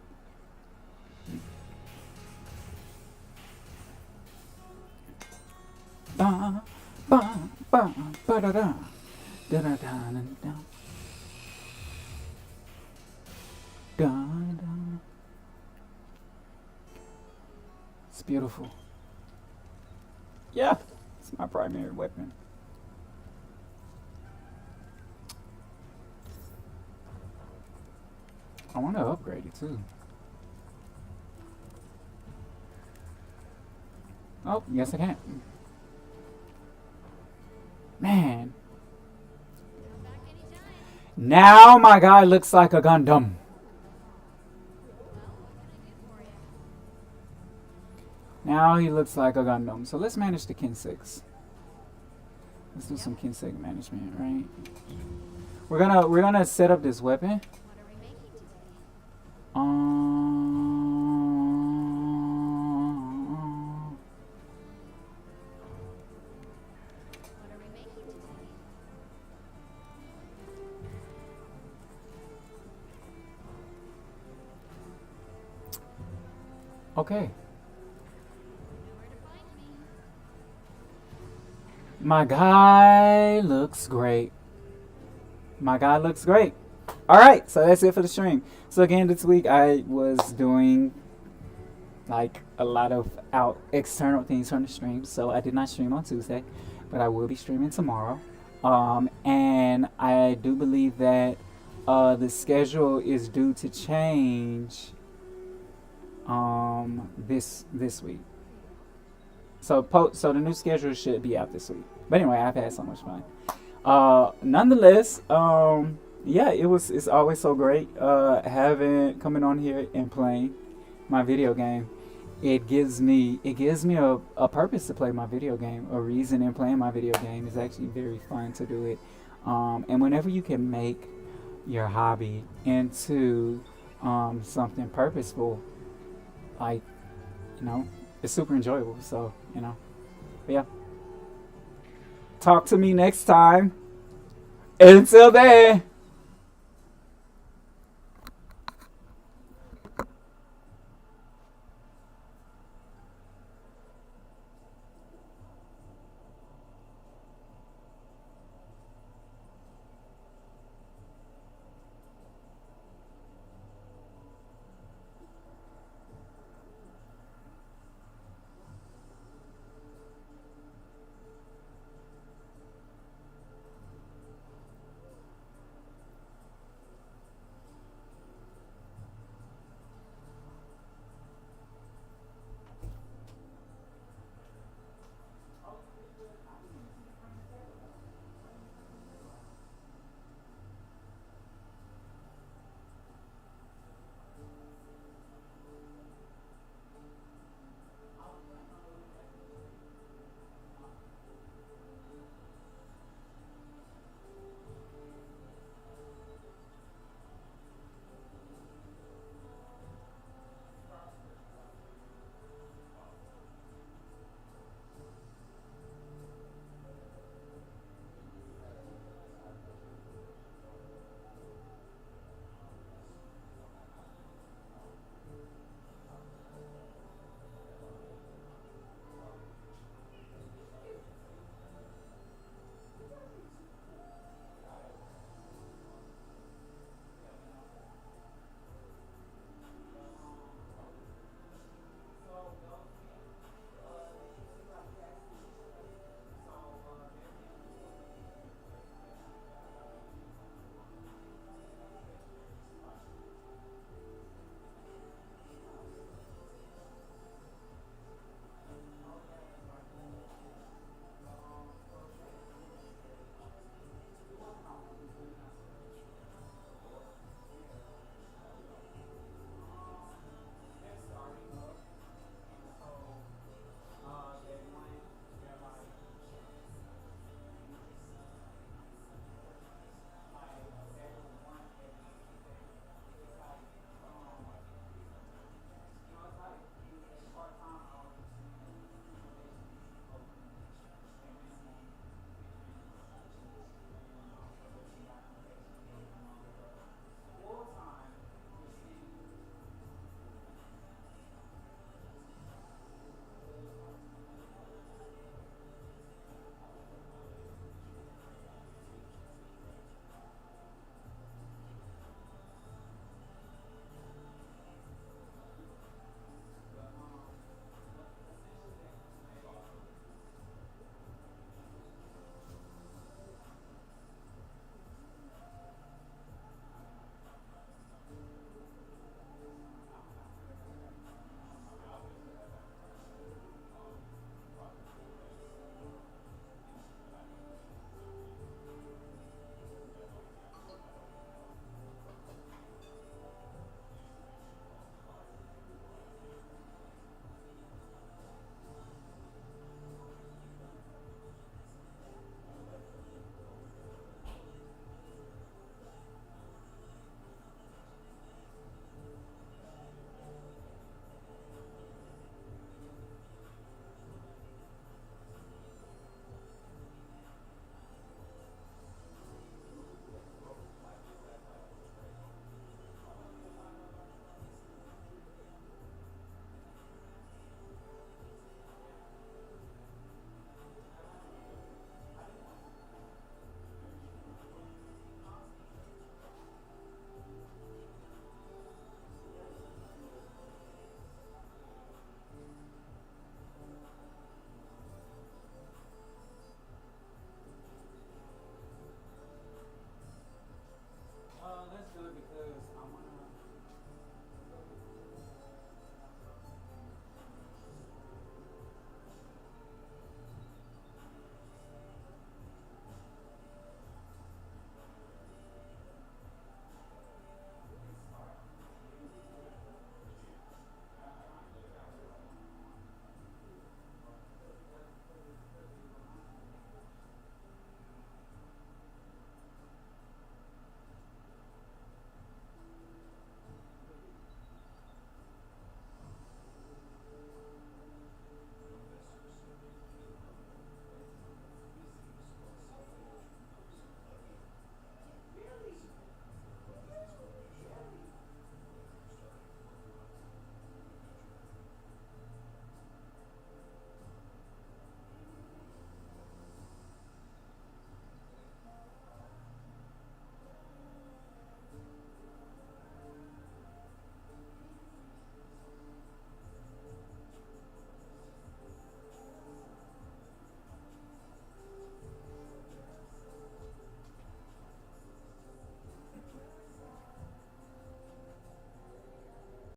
Ba, ba, ba, ba, da, da. Da, da, da, da, da. Da, da. It's beautiful. Yeah, it's my primary weapon. I want to upgrade it too. Oh, yes I can. Man. Now my guy looks like a Gundam. Now he looks like a Gundam. So let's manage the Kin 6. Let's do some Kin 6 management, right? We're gonna set up this weapon. Okay. My guy looks great. Alright, so that's it for the stream. So again, this week I was doing like a lot of external things from the stream. So I did not stream on Tuesday, but I will be streaming tomorrow. And I do believe that The schedule is due to change this week. So the new schedule should be out this week. But anyway, I've had so much fun. Nonetheless, yeah, it's always so great coming on here and playing my video game. It gives me a purpose to play my video game, a reason in playing my video game. It's actually very fun to do it. And whenever you can make your hobby into something purposeful, like, it's super enjoyable. So, but yeah. Talk to me next time. Until then.